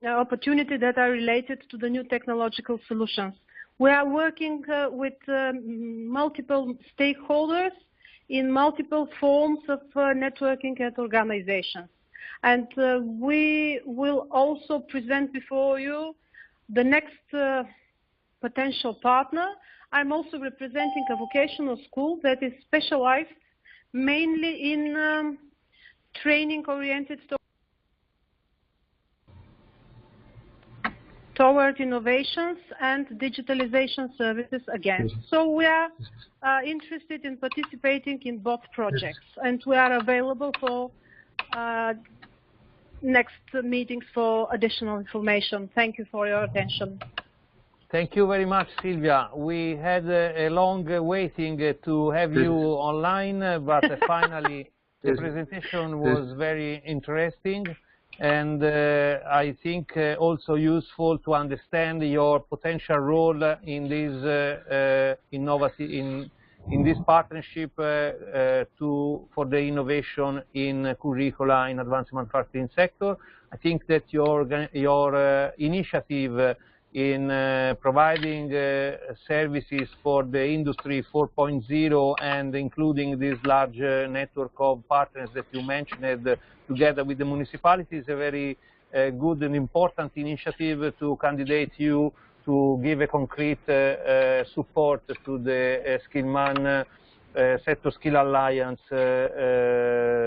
opportunity that are related to the new technological solutions. We are working with multiple stakeholders in multiple forms of networking at organizations. And we will also present before you the next potential partner. I'm also representing a vocational school that is specialized mainly in training oriented toward innovations and digitalization services again. So we are interested in participating in both projects, and we are available for next meetings for additional information. Thank you for your attention. Thank you very much, Silvia. We had a long waiting to have you online, but finally the presentation was very interesting, and I think also useful to understand your potential role in this in this partnership for the innovation in curricula in advanced manufacturing sector. I think that your initiative in providing services for the industry 4.0 and including this large network of partners that you mentioned together with the municipalities is a very good and important initiative to candidate you to give a concrete support to the Skillman Sector Skill Alliance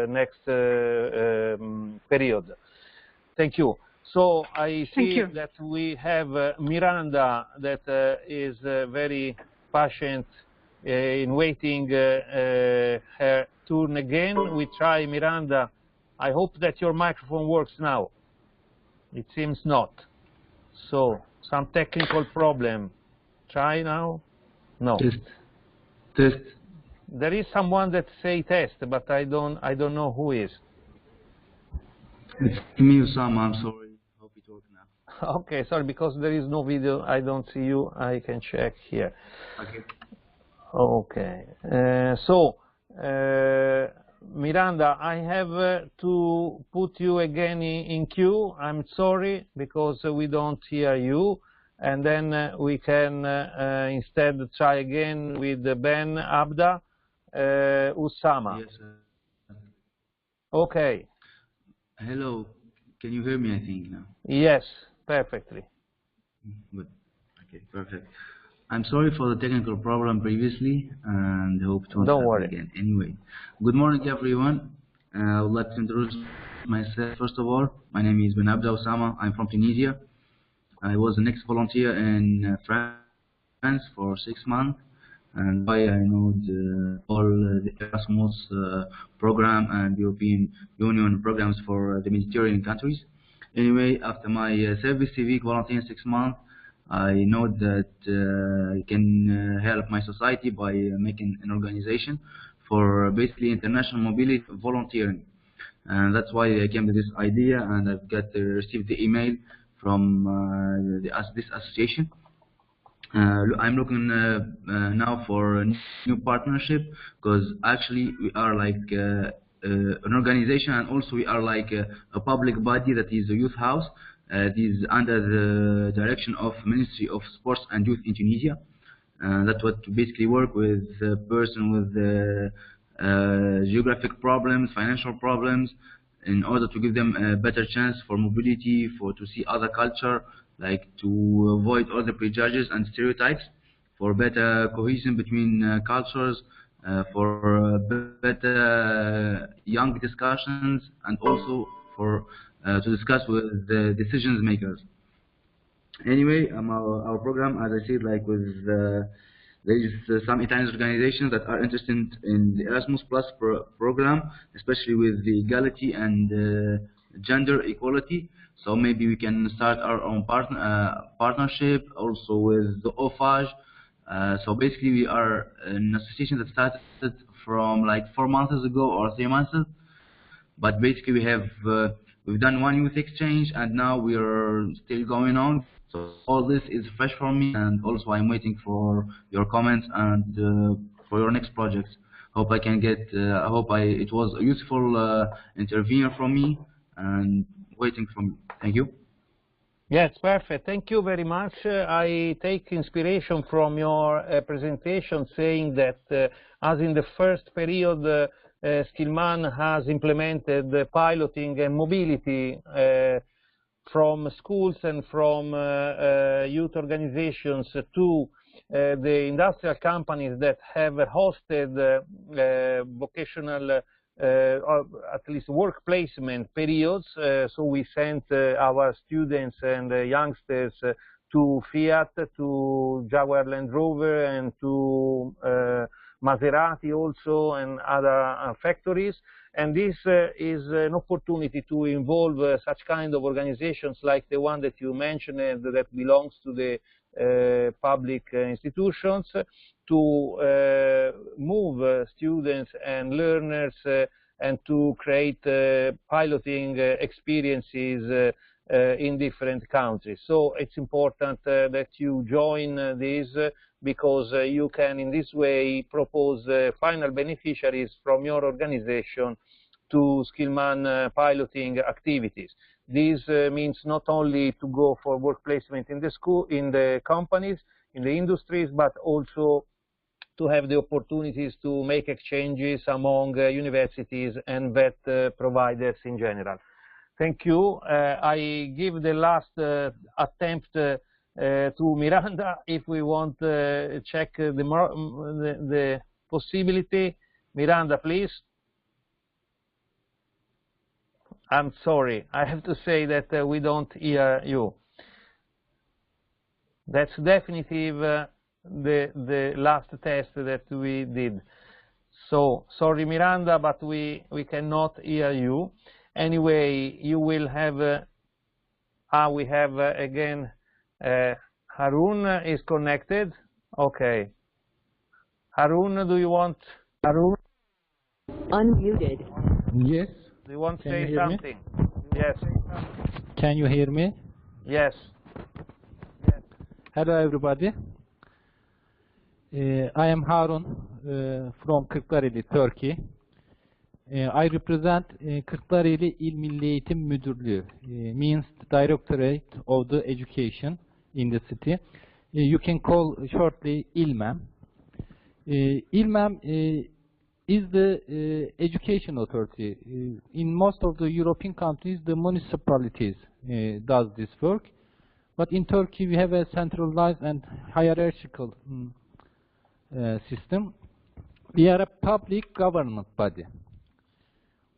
next period. Thank you. So I see that we have Miranda that is very patient in waiting her turn again. We try Miranda. I hope that your microphone works now. It seems not. So some technical problem. Try now. No. Test. There is someone that say test, but I don't know who is. It's me, Osama. I'm sorry. Hope it works now. Okay, sorry, because there is no video. I don't see you. I can check here. Okay. Okay. Miranda, I have to put you again in queue. I'm sorry because we don't hear you, and then we can instead try again with Ben Abda, Usama. Yes, sir. Okay. Hello. Can you hear me? I think now. Yes, perfectly. Good. Okay, perfect. I'm sorry for the technical problem previously, and hope to don't worry again. Anyway, good morning, everyone. I would like to introduce myself first of all. My name is Ben Abda Osama. I'm from Tunisia. I was an ex-volunteer in France for 6 months, and I know all the Erasmus program and European Union programs for the Mediterranean countries. Anyway, after my service civic volunteer in 6 months, I know that I can help my society by making an organization for basically international mobility volunteering, and that's why I came to this idea, and I've received the email from this association. I'm looking now for a new partnership, because actually we are like an organization, and also we are like a public body that is a youth house. It is under the direction of Ministry of Sports and Youth in Tunisia. That's what basically work with a person with geographic problems, financial problems, in order to give them a better chance for mobility, to see other culture, like to avoid all the prejudices and stereotypes, for better cohesion between cultures, for better young discussions, and also for to discuss with the decision makers. Anyway, our program, as I said, like with there is some Italian organizations that are interested in the Erasmus Plus program, especially with the equality and gender equality. So maybe we can start our own partnership also with the OFAGE. So basically we are an association that started from like 4 months ago or 3 months, but basically we have We've done one youth exchange, and now we are still going on. So all this is fresh for me, and also I'm waiting for your comments and for your next projects. Hope I can get. I hope it was a useful interview from me, and waiting from you. Thank you. Yes, perfect. Thank you very much. I take inspiration from your presentation, saying that as in the first period, Skillman has implemented piloting and mobility from schools and from youth organizations to the industrial companies that have hosted vocational or at least work placement periods. So we sent our students and youngsters to Fiat, to Jaguar Land Rover, and to Maserati also, and other factories. And this is an opportunity to involve such kind of organizations like the one that you mentioned that belongs to the public institutions, to move students and learners and to create piloting experiences in different countries. So it's important that you join this, because you can in this way propose final beneficiaries from your organization to Skillman piloting activities. This means not only to go for work placement in the school, in the companies, in the industries, but also to have the opportunities to make exchanges among universities and VET providers in general. Thank you. I give the last attempt to Miranda if we want to check the possibility. Miranda, please. I'm sorry, I have to say that we don't hear you. That's definitive the last test that we did. So sorry, Miranda, but we cannot hear you. Anyway, you will have. We have again. Harun is connected. Okay. Harun, do you want? Harun? Unmuted. Yes. Do you want to Can say something? Yes. Can you hear me? Yes. Hello, everybody. I am Harun from Kırklareli, Turkey. I represent Kırklareli İl Milli Eğitim Müdürlüğü, means the Directorate of the Education in the city. You can call shortly İLMEM. İLMEM is the education authority. In most of the European countries, the municipalities does this work. But in Turkey, we have a centralized and hierarchical system. We are a public government body.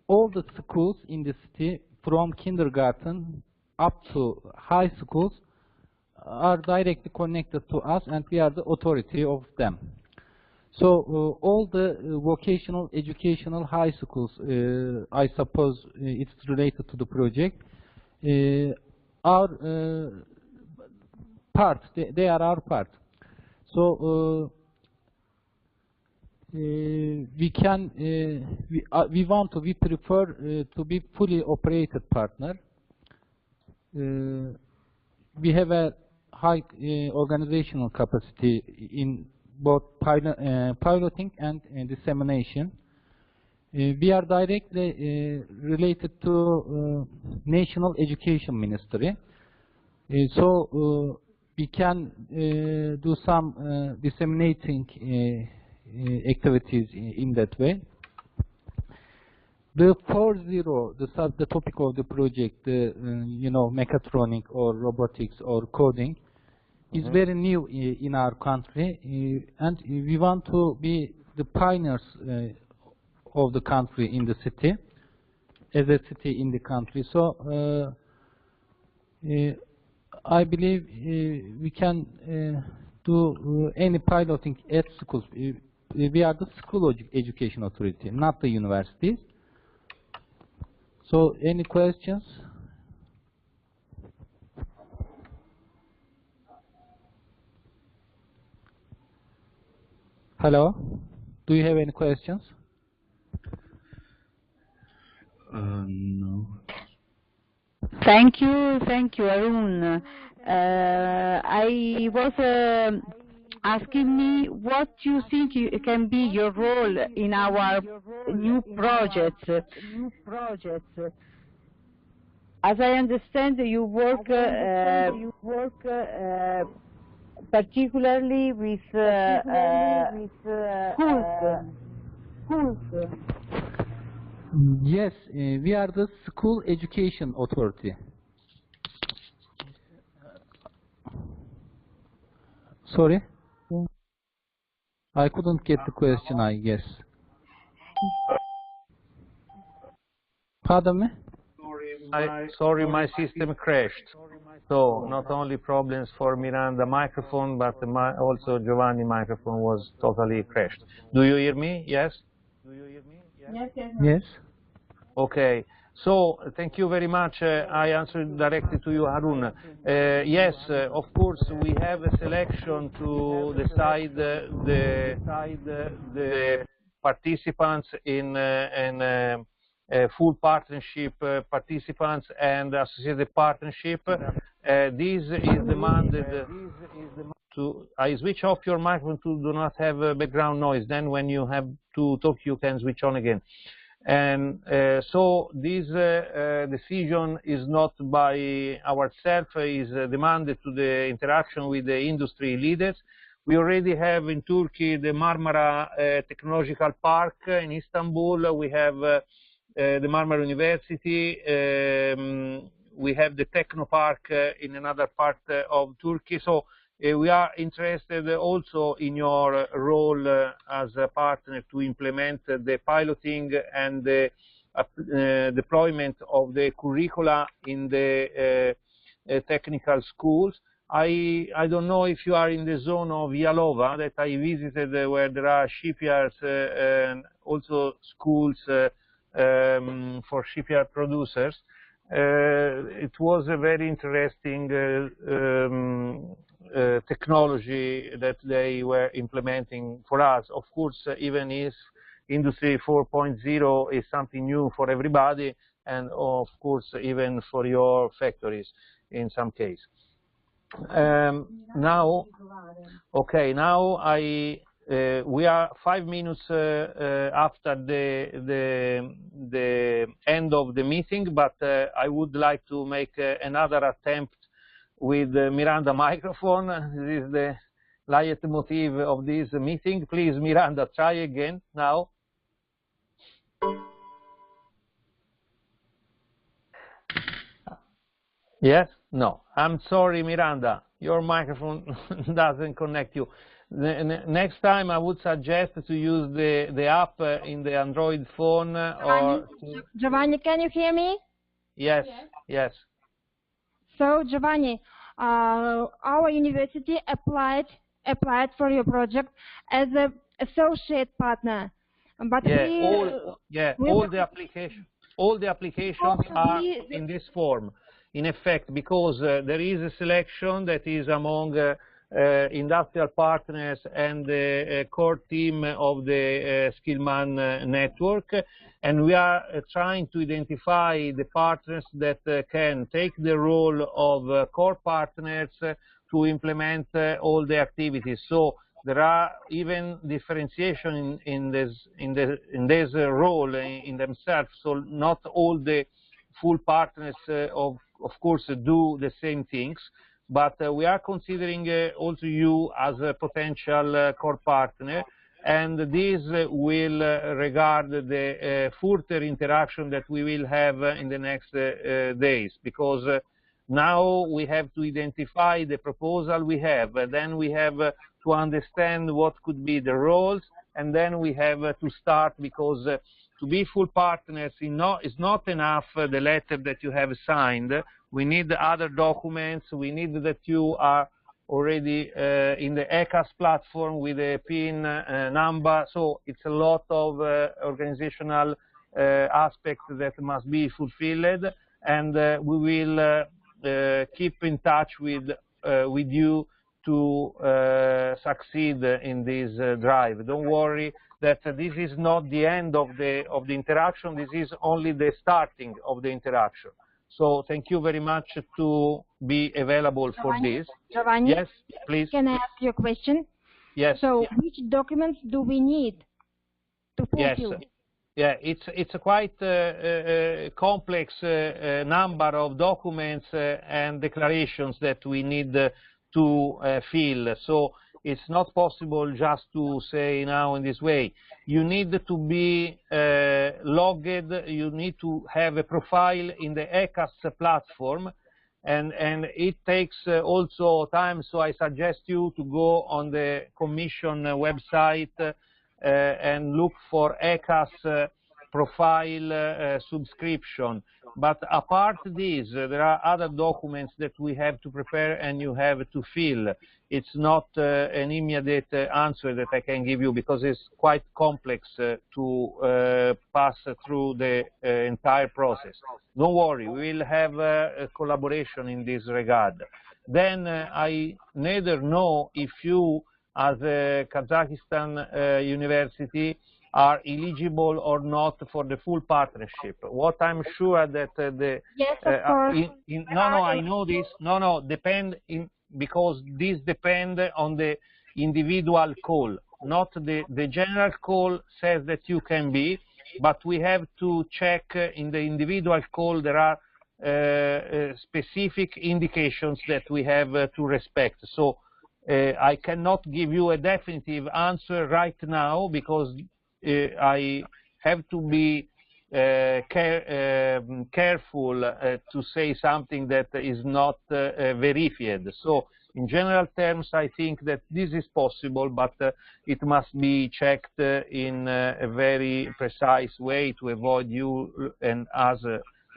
All the schools in the city, from kindergarten up to high schools, are directly connected to us, and we are the authority of them. So all the vocational educational high schools, I suppose it's related to the project, are part. They are our part. So we prefer to be fully operated partner. We have a high organizational capacity in both piloting and dissemination. We are directly related to National Education Ministry. So we can do some disseminating activities in that way. The 4.0, the topic of the project, mechatronic or robotics or coding, is very new in our country, and we want to be the pioneers of the country in the city, as a city in the country. So I believe we can do any piloting at schools. We are the school education authority, not the universities. So any questions? Hello? Do you have any questions? No. Thank you, Arun. I was asking me what you think can be your role in our new projects. As I understand, you work particularly with schools. Yes, we are the School Education Authority. Sorry? I couldn't get the question, I guess. Pardon me? Sorry, my system crashed. So not only problems for Miranda microphone, but also Giovanni microphone was totally crashed. Do you hear me? Yes? Yes. Okay. So thank you very much. I answered directly to you, Harun. Yes, of course, we have a selection to decide the participants in full partnership participants and associated partnership. This is demanded to. I switch off your microphone to do not have background noise. Then when you have to talk, you can switch on again. And so this decision is not by ourselves, is demanded to the interaction with the industry leaders. We already have in Turkey the Marmara Technological Park in Istanbul. We have the Marmara University. We have the Technopark in another part of Turkey. So we are interested also in your role as a partner to implement the piloting and the deployment of the curricula in the technical schools. I don't know if you are in the zone of Yalova that I visited, where there are shipyards and also schools for shipyard producers. It was a very interesting technology that they were implementing for us. Of course, even if Industry 4.0 is something new for everybody, and of course even for your factories in some case. Now we are 5 minutes after the end of the meeting, but I would like to make another attempt with the Miranda microphone. This is the leitmotif of this meeting. Please, Miranda, try again now. Yes? No. I'm sorry, Miranda. Your microphone doesn't connect you. Next time, I would suggest to use the app in the Android phone. Giovanni, can you hear me? Yes, yes. So, Giovanni, our university applied for your project as an associate partner, but all the applications are in this form, in effect, because there is a selection that is among industrial partners and the core team of the Skillman network, and we are trying to identify the partners that can take the role of core partners to implement all the activities. So there are even differentiation in this role in themselves. So not all the full partners, of course, do the same things. But we are considering also you as a potential core partner, and this will regard the further interaction that we will have in the next days, because now we have to identify the proposal we have, then we have to understand what could be the roles, and then we have to start, because to be full partners is not enough the letter that you have signed. We need other documents. We need that you are already in the ECAS platform with a PIN number. So it's a lot of organizational aspects that must be fulfilled, and we will keep in touch with you to succeed in this drive. Don't worry that this is not the end of the interaction. This is only the starting of the interaction. So thank you very much to be available for this. Giovanni, Yes, please. can I ask you a question? Yes. So which documents do we need to fulfill? Yes. Yeah, it's a quite complex number of documents and declarations that we need to fill. So it's not possible just to say now in this way. You need to be logged. You need to have a profile in the ECAS platform, and it takes also time. So I suggest you to go on the Commission website and look for ECAS profile subscription. But apart this, there are other documents that we have to prepare and you have to fill. It's not an immediate answer that I can give you because it's quite complex to pass through the entire process. Don't worry, we will have a collaboration in this regard. Then I neither know if you as a Kazakhstan university are eligible or not for the full partnership. What I'm sure that yes, of course. I know this. Because this depends on the individual call, not the general call says that you can be, but we have to check in the individual call. There are specific indications that we have to respect. So I cannot give you a definitive answer right now because I have to be careful to say something that is not verified. So in general terms, I think that this is possible, but it must be checked in a very precise way to avoid you and us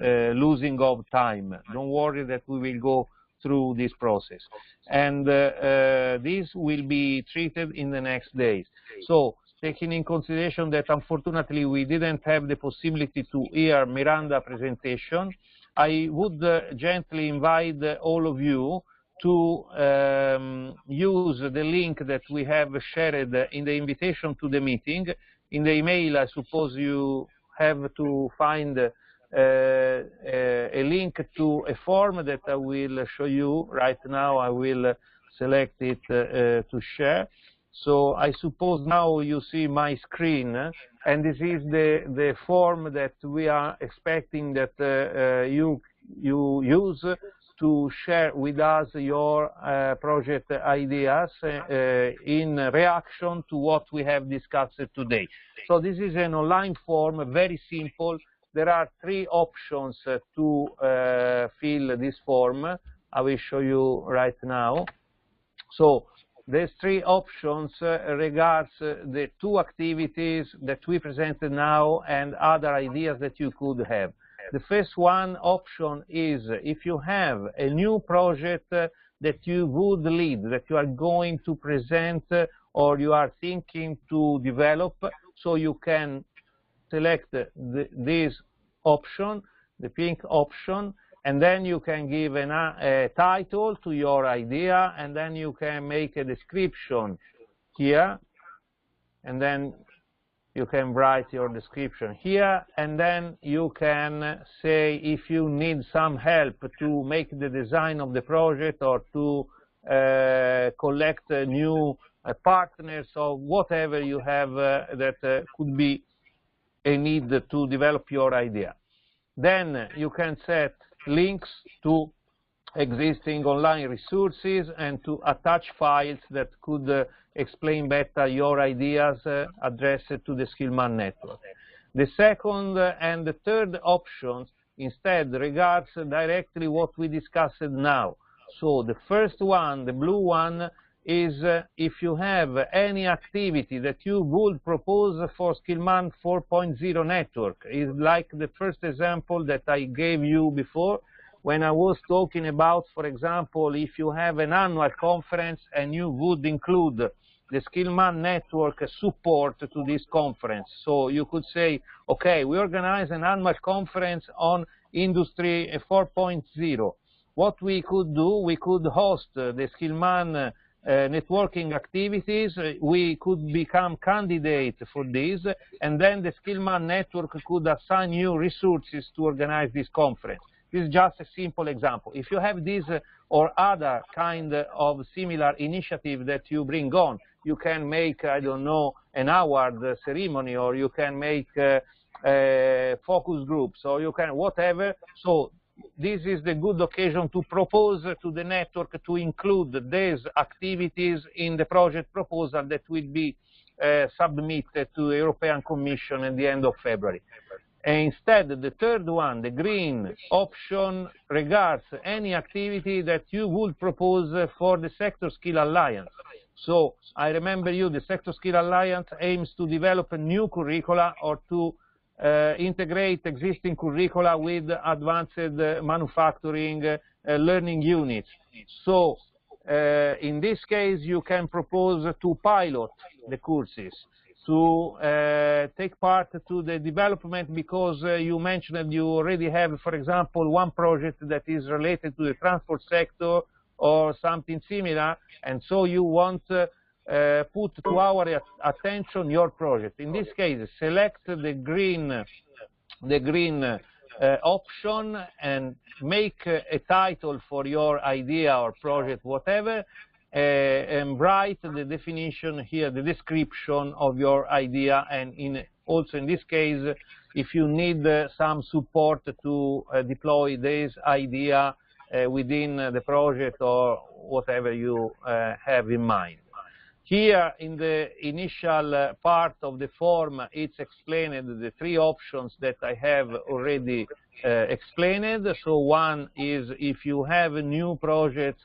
losing of time. Don't worry that we will go through this process. And this will be treated in the next days. So taking in consideration that unfortunately we didn't have the possibility to hear Miranda's presentation, I would gently invite all of you to use the link that we have shared in the invitation to the meeting. In the email, I suppose you have to find a link to a form that I will show you right now. I will select it to share. So I suppose now you see my screen, and this is the form that we are expecting that you use to share with us your project ideas in reaction to what we have discussed today. So this is an online form, very simple. There are 3 options to fill this form. I will show you right now. So there's 3 options regards the 2 activities that we presented now and other ideas that you could have. The first one option is if you have a new project that you would lead, that you are going to present or you are thinking to develop, so you can select this option, the pink option, and then you can give a title to your idea, and then you can make a description here, and then you can write your description here, and then you can say if you need some help to make the design of the project or to collect new partners or whatever you have that could be a need to develop your idea. Then you can set links to existing online resources and to attach files that could explain better your ideas addressed to the Skillman network. The second and the third options instead regards directly what we discussed now. So the first one, the blue one, is if you have any activity that you would propose for Skillman 4.0 network. Is like the first example that I gave you before when I was talking about, for example, if you have an annual conference and you would include the Skillman network support to this conference. So you could say, okay, we organize an annual conference on Industry 4.0. What we could do, we could host the Skillman networking activities, we could become candidate for this, and then the Skillman network could assign you resources to organize this conference. This is just a simple example. If you have this or other kind of similar initiative that you bring on, you can make, I don't know, an award ceremony, or you can make focus groups, or you can whatever. So this is the good occasion to propose to the network to include these activities in the project proposal that will be submitted to the European Commission at the end of February. And instead, the third one, the green option, regards any activity that you would propose for the Sector Skill Alliance. So I remember you, the Sector Skill Alliance aims to develop a new curricula or to integrate existing curricula with advanced manufacturing learning units. So in this case, you can propose to pilot the courses, to take part to the development, because you mentioned that you already have, for example, one project that is related to the transport sector or something similar, and so you want put to our attention your project. In this case, select the green option and make a title for your idea or project, whatever, and write the definition here, the description of your idea, and also in this case, if you need some support to deploy this idea within the project or whatever you have in mind. Here in the initial part of the form, it's explained the three options that I have already explained. So one is if you have a new project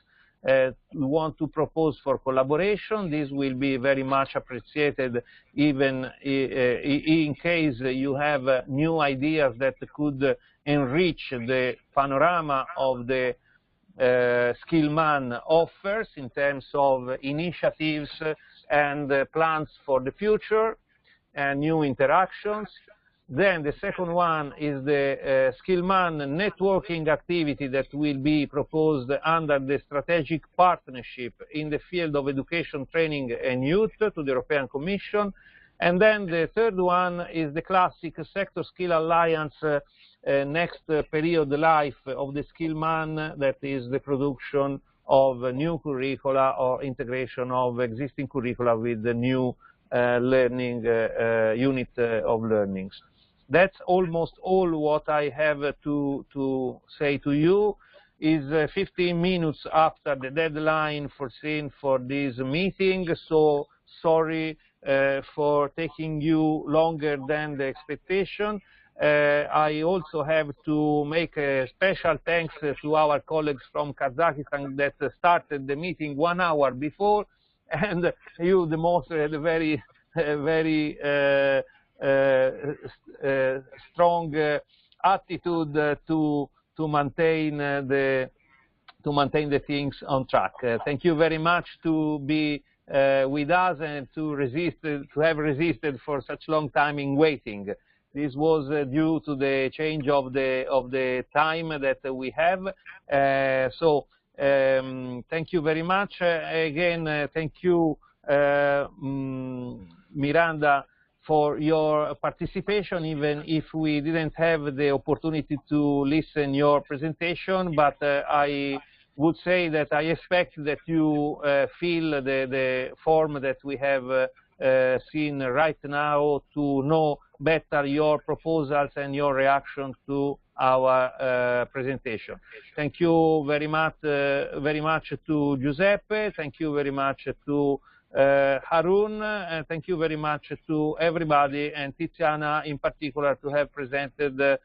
you want to propose for collaboration, this will be very much appreciated, even in case you have new ideas that could enrich the panorama of the Skillman offers in terms of initiatives and plans for the future and new interactions. Then the second one is the Skillman networking activity that will be proposed under the strategic partnership in the field of education, training and youth to the European Commission. And then the third one is the classic Sector Skill Alliance next period life of the Skillman, that is the production of new curricula or integration of existing curricula with the new learning unit of learnings. That's almost all what I have to say to you. Is 15 minutes after the deadline foreseen for this meeting, so sorry for taking you longer than the expectation. I also have to make a special thanks to our colleagues from Kazakhstan that started the meeting 1 hour before, and you demonstrated a very strong attitude to maintain the things on track. Thank you very much to be with us and to have resisted for such long time in waiting. This was due to the change of the time that we have. So thank you very much. Again, thank you, Miranda, for your participation, even if we didn't have the opportunity to listen your presentation, but I would say that I expect that you fill the form that we have seen right now to know better your proposals and your reaction to our presentation. Thank you very much to Giuseppe. Thank you very much to Harun, and thank you very much to everybody, and Tiziana in particular, to have presented the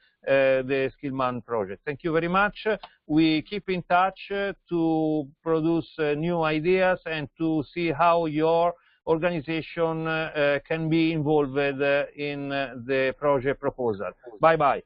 Skillman project. Thank you very much. We keep in touch to produce new ideas and to see how your organization can be involved in the project proposal. Bye-bye.